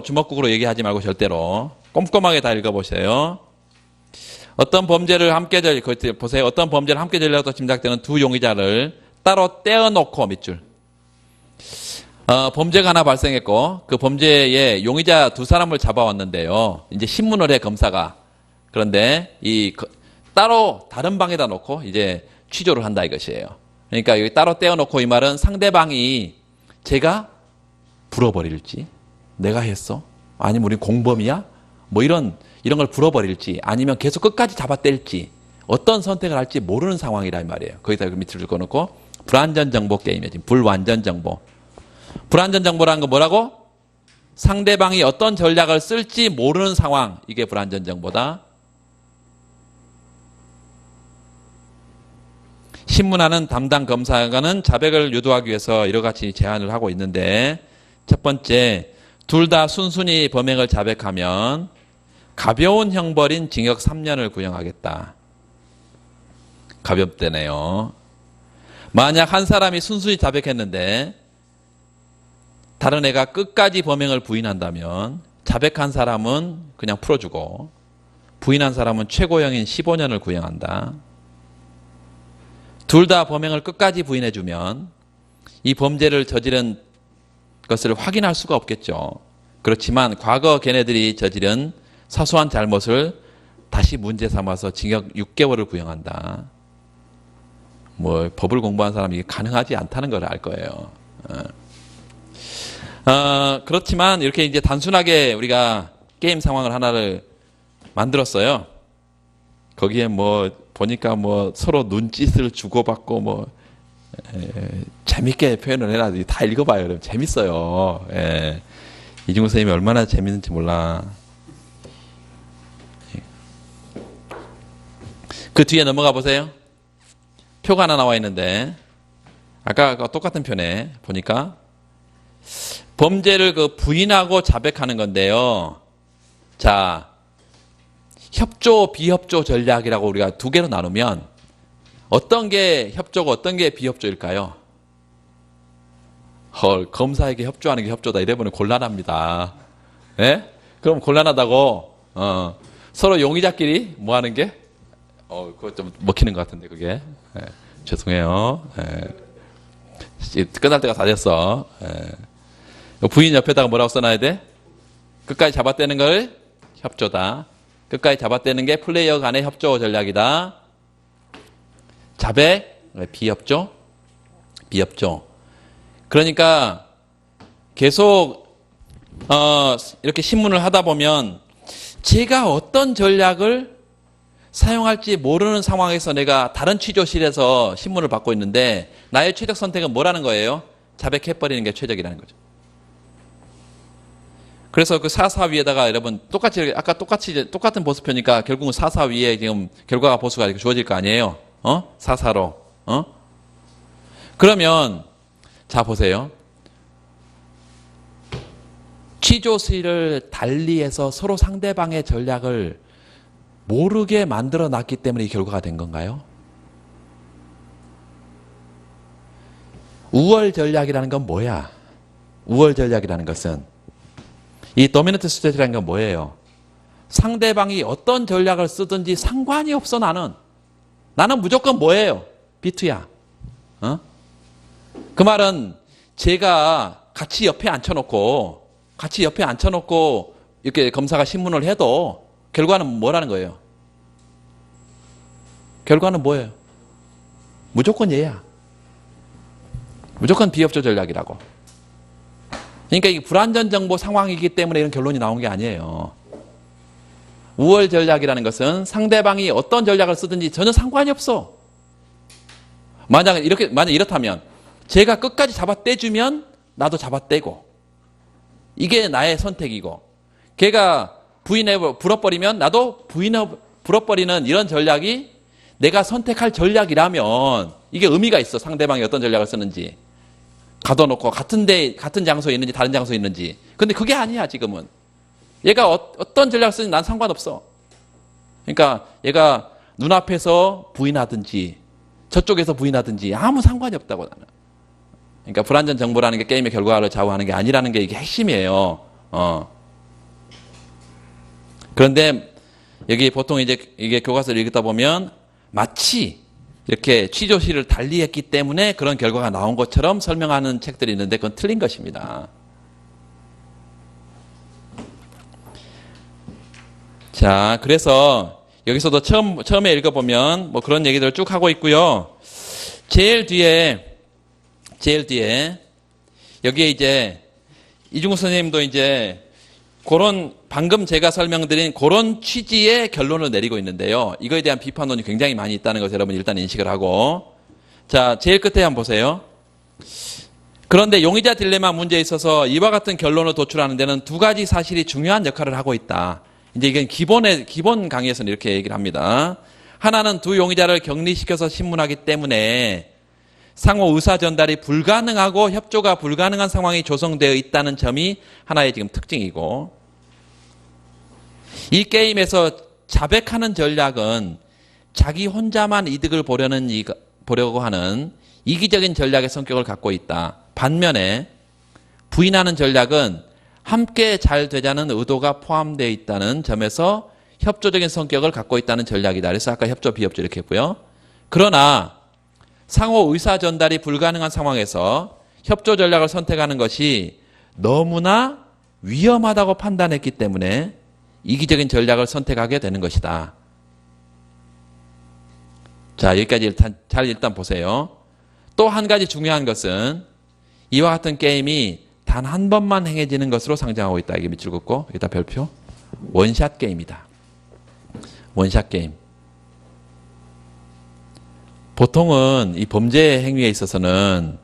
주먹국으로 얘기하지 말고 절대로 꼼꼼하게 다 읽어보세요. 어떤 범죄를 함께 보세요. 어떤 범죄를 함께 저질렀다 짐작되는 두 용의자를 따로 떼어놓고 밑줄. 범죄가 하나 발생했고 그 범죄에 용의자 두 사람을 잡아왔는데요. 이제 신문을 해 검사가. 그런데 따로 다른 방에다 놓고 이제 취조를 한다 이것이에요. 그러니까 여기 따로 떼어놓고 이 말은 상대방이 제가 불어버릴지 내가 했어? 아니면 우리 공범이야? 뭐 이런 걸 불어버릴지 아니면 계속 끝까지 잡아뗄지 어떤 선택을 할지 모르는 상황이란 말이에요. 거기다 밑을 읽어놓고 불완전 정보 게임이에요. 지금 불완전 정보. 불완전 정보라는 건 뭐라고? 상대방이 어떤 전략을 쓸지 모르는 상황. 이게 불완전 정보다. 신문하는 담당 검사관은 자백을 유도하기 위해서 여러 가지 제안을 하고 있는데 첫 번째, 둘 다 순순히 범행을 자백하면 가벼운 형벌인 징역 3년을 구형하겠다. 가볍대네요. 만약 한 사람이 순순히 자백했는데 다른 애가 끝까지 범행을 부인한다면 자백한 사람은 그냥 풀어주고 부인한 사람은 최고형인 15년을 구형한다. 둘 다 범행을 끝까지 부인해주면 이 범죄를 저지른 것을 확인할 수가 없겠죠. 그렇지만 과거 걔네들이 저지른 사소한 잘못을 다시 문제 삼아서 징역 6개월을 구형한다. 뭐 법을 공부한 사람이 이게 가능하지 않다는 걸 알 거예요. 그렇지만 이렇게 이제 단순하게 우리가 게임 상황을 하나를 만들었어요. 거기에 뭐 보니까 뭐 서로 눈짓을 주고받고 뭐 재밌게 표현을 해라. 다 읽어봐요. 그럼 재밌어요. 이중구 선생님이 얼마나 재밌는지 몰라. 그 뒤에 넘어가 보세요. 표가 하나 나와 있는데 아까 똑같은 표네 보니까 범죄를 그 부인하고 자백하는 건데요. 자, 협조 비협조 전략이라고 우리가 두 개로 나누면 어떤 게 협조고 어떤 게 비협조일까요? 헐, 검사에게 협조하는 게 협조다. 이래보면 곤란합니다. 예? 그럼 곤란하다고 서로 용의자끼리 뭐 하는 게? 그거 좀 먹히는 것 같은데 그게. 죄송해요. 끝날 때가 다 됐어. 부인 옆에다가 뭐라고 써놔야 돼? 끝까지 잡아떼는 걸 협조다. 끝까지 잡아떼는 게 플레이어 간의 협조 전략이다. 자백, 비협조, 비협조. 그러니까 계속 이렇게 신문을 하다 보면 제가 어떤 전략을 사용할지 모르는 상황에서 내가 다른 취조실에서 신문을 받고 있는데 나의 최적 선택은 뭐라는 거예요? 자백해버리는 게 최적이라는 거죠. 그래서 그 4사 위에다가 여러분 똑같이 아까 똑같은 보수표니까 결국은 4사 위에 지금 결과가 보수가 이렇게 주어질 거 아니에요? 4사로. 그러면 자 보세요. 취조실을 달리해서 서로 상대방의 전략을 모르게 만들어 놨기 때문에 이 결과가 된 건가요? 우월 전략이라는 건 뭐야? 우월 전략이라는 것은 이 도미넌트 스트래티라는 건 뭐예요? 상대방이 어떤 전략을 쓰든지 상관이 없어 나는 무조건 뭐예요? 비투야. 그 말은 제가 같이 옆에 앉혀놓고 이렇게 검사가 신문을 해도 결과는 뭐라는 거예요? 결과는 뭐예요? 무조건 얘야. 무조건 비협조 전략이라고. 그러니까 이게 불완전 정보 상황이기 때문에 이런 결론이 나온 게 아니에요. 우월 전략이라는 것은 상대방이 어떤 전략을 쓰든지 전혀 상관이 없어. 만약 이렇다면 제가 끝까지 잡아떼주면 나도 잡아떼고 이게 나의 선택이고 걔가 불어버리면 나도 불어버리는 이런 전략이 내가 선택할 전략이라면 이게 의미가 있어. 상대방이 어떤 전략을 쓰는지 가둬놓고 같은 장소에 있는지 다른 장소에 있는지. 근데 그게 아니야 지금은. 얘가 어떤 전략을 쓰는지 난 상관없어. 그러니까 얘가 눈앞에서 부인하든지 저쪽에서 부인하든지 아무 상관이 없다고 나는. 그러니까 불완전 정보라는 게 게임의 결과를 좌우하는 게 아니라는 게 이게 핵심이에요. 그런데 여기 보통 이게 교과서를 읽다 보면 마치 이렇게 취조실을 달리했기 때문에 그런 결과가 나온 것처럼 설명하는 책들이 있는데 그건 틀린 것입니다. 자, 그래서 여기서도 처음에 읽어보면 뭐 그런 얘기들을 쭉 하고 있고요. 제일 뒤에 여기에 이제 이중구 선생님도 이제 그런 방금 제가 설명드린 그런 취지의 결론을 내리고 있는데요. 이거에 대한 비판론이 굉장히 많이 있다는 것을 여러분 일단 인식을 하고. 자, 제일 끝에 한번 보세요. 그런데 용의자 딜레마 문제에 있어서 이와 같은 결론을 도출하는 데는 두 가지 사실이 중요한 역할을 하고 있다. 이제 이건 기본 강의에서는 이렇게 얘기를 합니다. 하나는 두 용의자를 격리시켜서 신문하기 때문에 상호 의사 전달이 불가능하고 협조가 불가능한 상황이 조성되어 있다는 점이 하나의 지금 특징이고, 이 게임에서 자백하는 전략은 자기 혼자만 이득을 보려고 하는 이기적인 전략의 성격을 갖고 있다. 반면에 부인하는 전략은 함께 잘 되자는 의도가 포함되어 있다는 점에서 협조적인 성격을 갖고 있다는 전략이다. 그래서 아까 협조, 비협조 이렇게 했고요. 그러나 상호 의사 전달이 불가능한 상황에서 협조 전략을 선택하는 것이 너무나 위험하다고 판단했기 때문에 이기적인 전략을 선택하게 되는 것이다. 자, 여기까지 일단 보세요. 또 한 가지 중요한 것은 이와 같은 게임이 단 한 번만 행해지는 것으로 상정하고 있다. 이게 밑줄 긋고 여기다 별표. 원샷 게임이다. 원샷 게임. 보통은 이 범죄 행위에 있어서는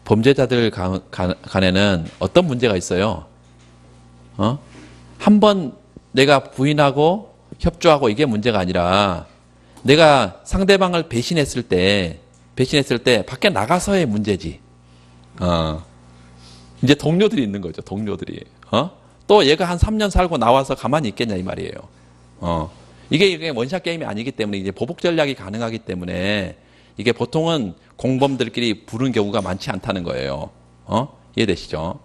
범죄자들 간에는 어떤 문제가 있어요? 한번 내가 부인하고 협조하고 이게 문제가 아니라 내가 상대방을 배신했을 때 밖에 나가서의 문제지. 이제 동료들이 있는 거죠. 동료들이. 또 얘가 한 3년 살고 나와서 가만히 있겠냐 이 말이에요. 이게 원샷 게임이 아니기 때문에 이제 보복 전략이 가능하기 때문에 이게 보통은 공범들끼리 부른 경우가 많지 않다는 거예요. 이해되시죠?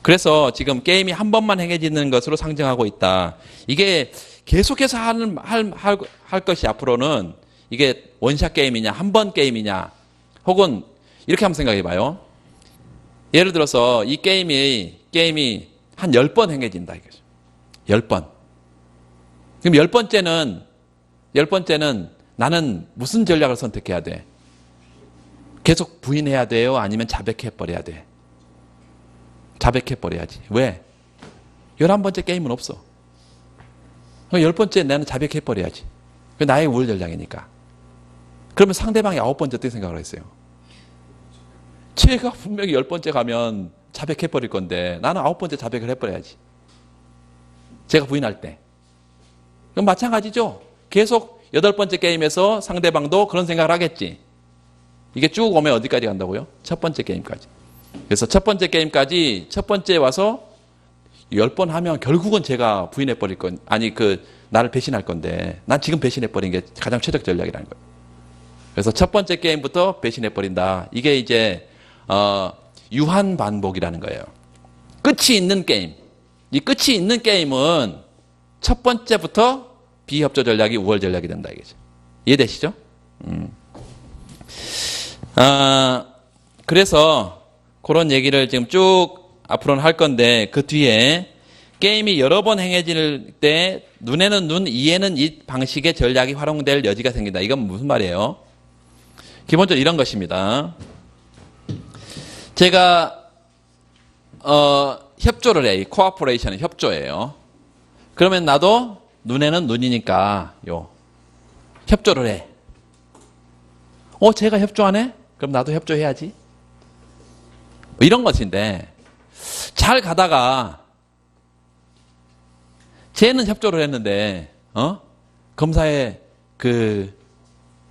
그래서 지금 게임이 한 번만 행해지는 것으로 상정하고 있다. 이게 계속해서 할 것이 앞으로는 이게 원샷 게임이냐, 한 번 게임이냐, 혹은 이렇게 한번 생각해 봐요. 예를 들어서 이 게임이 한 10번 행해진다 이거죠. 10번. 그럼 10번째는 나는 무슨 전략을 선택해야 돼? 계속 부인해야 돼요? 아니면 자백해버려야 돼? 자백해버려야지. 왜? 11번째 게임은 없어. 10번째 나는 자백해버려야지. 그게 나의 우월 전략이니까. 그러면 상대방이 9번째 어떻게 생각을 했어요? 제가 분명히 10번째 가면 자백해버릴 건데 나는 9번째 자백을 해버려야지. 제가 부인할 때. 그럼 마찬가지죠. 계속 8번째 게임에서 상대방도 그런 생각을 하겠지. 이게 쭉 오면 어디까지 간다고요? 첫 번째 게임까지. 그래서 첫 번째 게임까지 첫 번째 와서 10번 하면 결국은 제가 부인해버릴 건, 나를 배신할 건데, 난 지금 배신해버린 게 가장 최적 전략이라는 거예요. 그래서 첫 번째 게임부터 배신해버린다. 이게 이제, 유한 반복이라는 거예요. 끝이 있는 게임. 이 끝이 있는 게임은 첫 번째부터 비협조 전략이 우월 전략이 된다. 이거죠. 이해되시죠? 그래서 그런 얘기를 지금 쭉 앞으로는 할 건데 그 뒤에 게임이 여러 번 행해질 때 눈에는 눈, 이에는 이 방식의 전략이 활용될 여지가 생긴다. 이건 무슨 말이에요? 기본적으로 이런 것입니다. 제가 협조를 해. 코어포레이션은 협조예요. 그러면 나도 눈에는 눈이니까 협조를 해. 제가 협조하네? 그럼 나도 협조해야지. 이런 것인데 잘 가다가 쟤는 협조를 했는데 검사의 그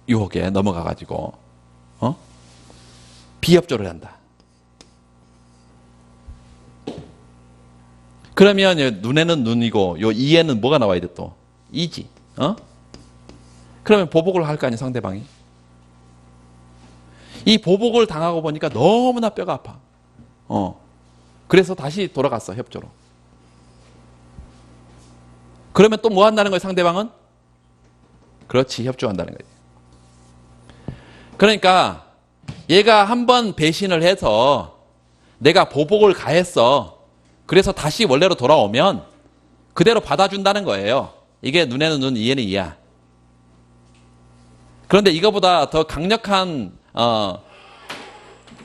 유혹에 넘어가가지고 비협조를 한다. 그러면 눈에는 눈이고 이에는 뭐가 나와야 돼 또? 이지. 그러면 보복을 할 거 아니야 상대방이. 이 보복을 당하고 보니까 너무나 뼈가 아파. 그래서 다시 돌아갔어 협조로. 그러면 또 뭐 한다는 거예요 상대방은? 그렇지, 협조한다는 거예요. 그러니까 얘가 한번 배신을 해서 내가 보복을 가했어. 그래서 다시 원래로 돌아오면 그대로 받아준다는 거예요. 이게 눈에는 눈, 이에는 이야. 그런데 이거보다 더 강력한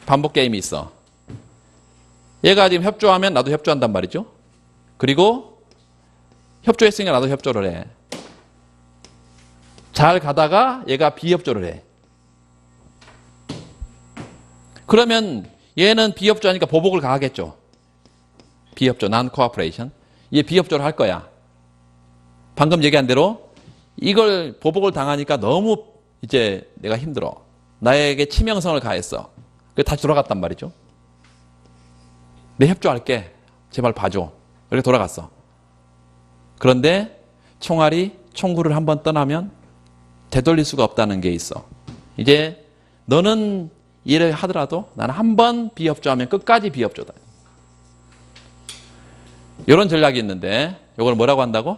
반복 게임이 있어. 얘가 지금 협조하면 나도 협조한단 말이죠. 그리고 협조했으니까 나도 협조를 해. 잘 가다가 얘가 비협조를 해. 그러면 얘는 비협조하니까 보복을 가하겠죠. 비협조, non cooperation. 얘 비협조를 할 거야. 방금 얘기한 대로 이걸 보복을 당하니까 너무 이제 내가 힘들어. 나에게 치명성을 가했어. 그래서 다시 돌아갔단 말이죠. 내 협조할게. 제발 봐줘. 이렇게 돌아갔어. 그런데 총구를 한번 떠나면 되돌릴 수가 없다는 게 있어. 이제 너는 이해를 하더라도 나는 한 번 비협조하면 끝까지 비협조다. 이런 전략이 있는데 이걸 뭐라고 한다고?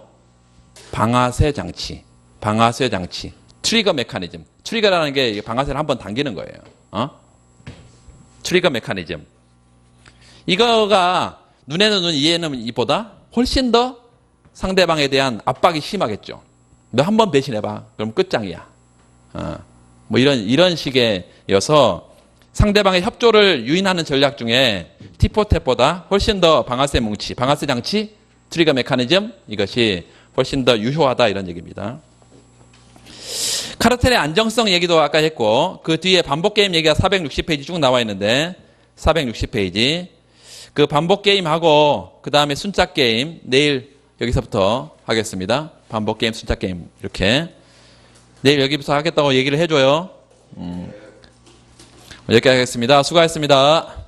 방아쇠 장치. 방아쇠 장치. 트리거 메커니즘. 트리거라는 게 방아쇠를 한번 당기는 거예요. 트리거 메커니즘. 이거가 눈에는 눈, 이에는 이보다 훨씬 더 상대방에 대한 압박이 심하겠죠. 너 한 번 배신해봐. 그럼 끝장이야. 뭐 이런 식의여서 상대방의 협조를 유인하는 전략 중에 티포탭보다 훨씬 더 방아쇠 뭉치, 방아쇠 장치, 트리거 메커니즘 이것이 훨씬 더 유효하다 이런 얘기입니다. 카르텔의 안정성 얘기도 아까 했고 그 뒤에 반복 게임 얘기가 460페이지 쭉 나와 있는데 460페이지 그 반복 게임하고 그 다음에 순짝 게임 내일 여기서부터 하겠습니다. 반복 게임, 순짝 게임 이렇게 내일 여기부터 하겠다고 얘기를 해줘요. 여기까지 하겠습니다. 수고하셨습니다.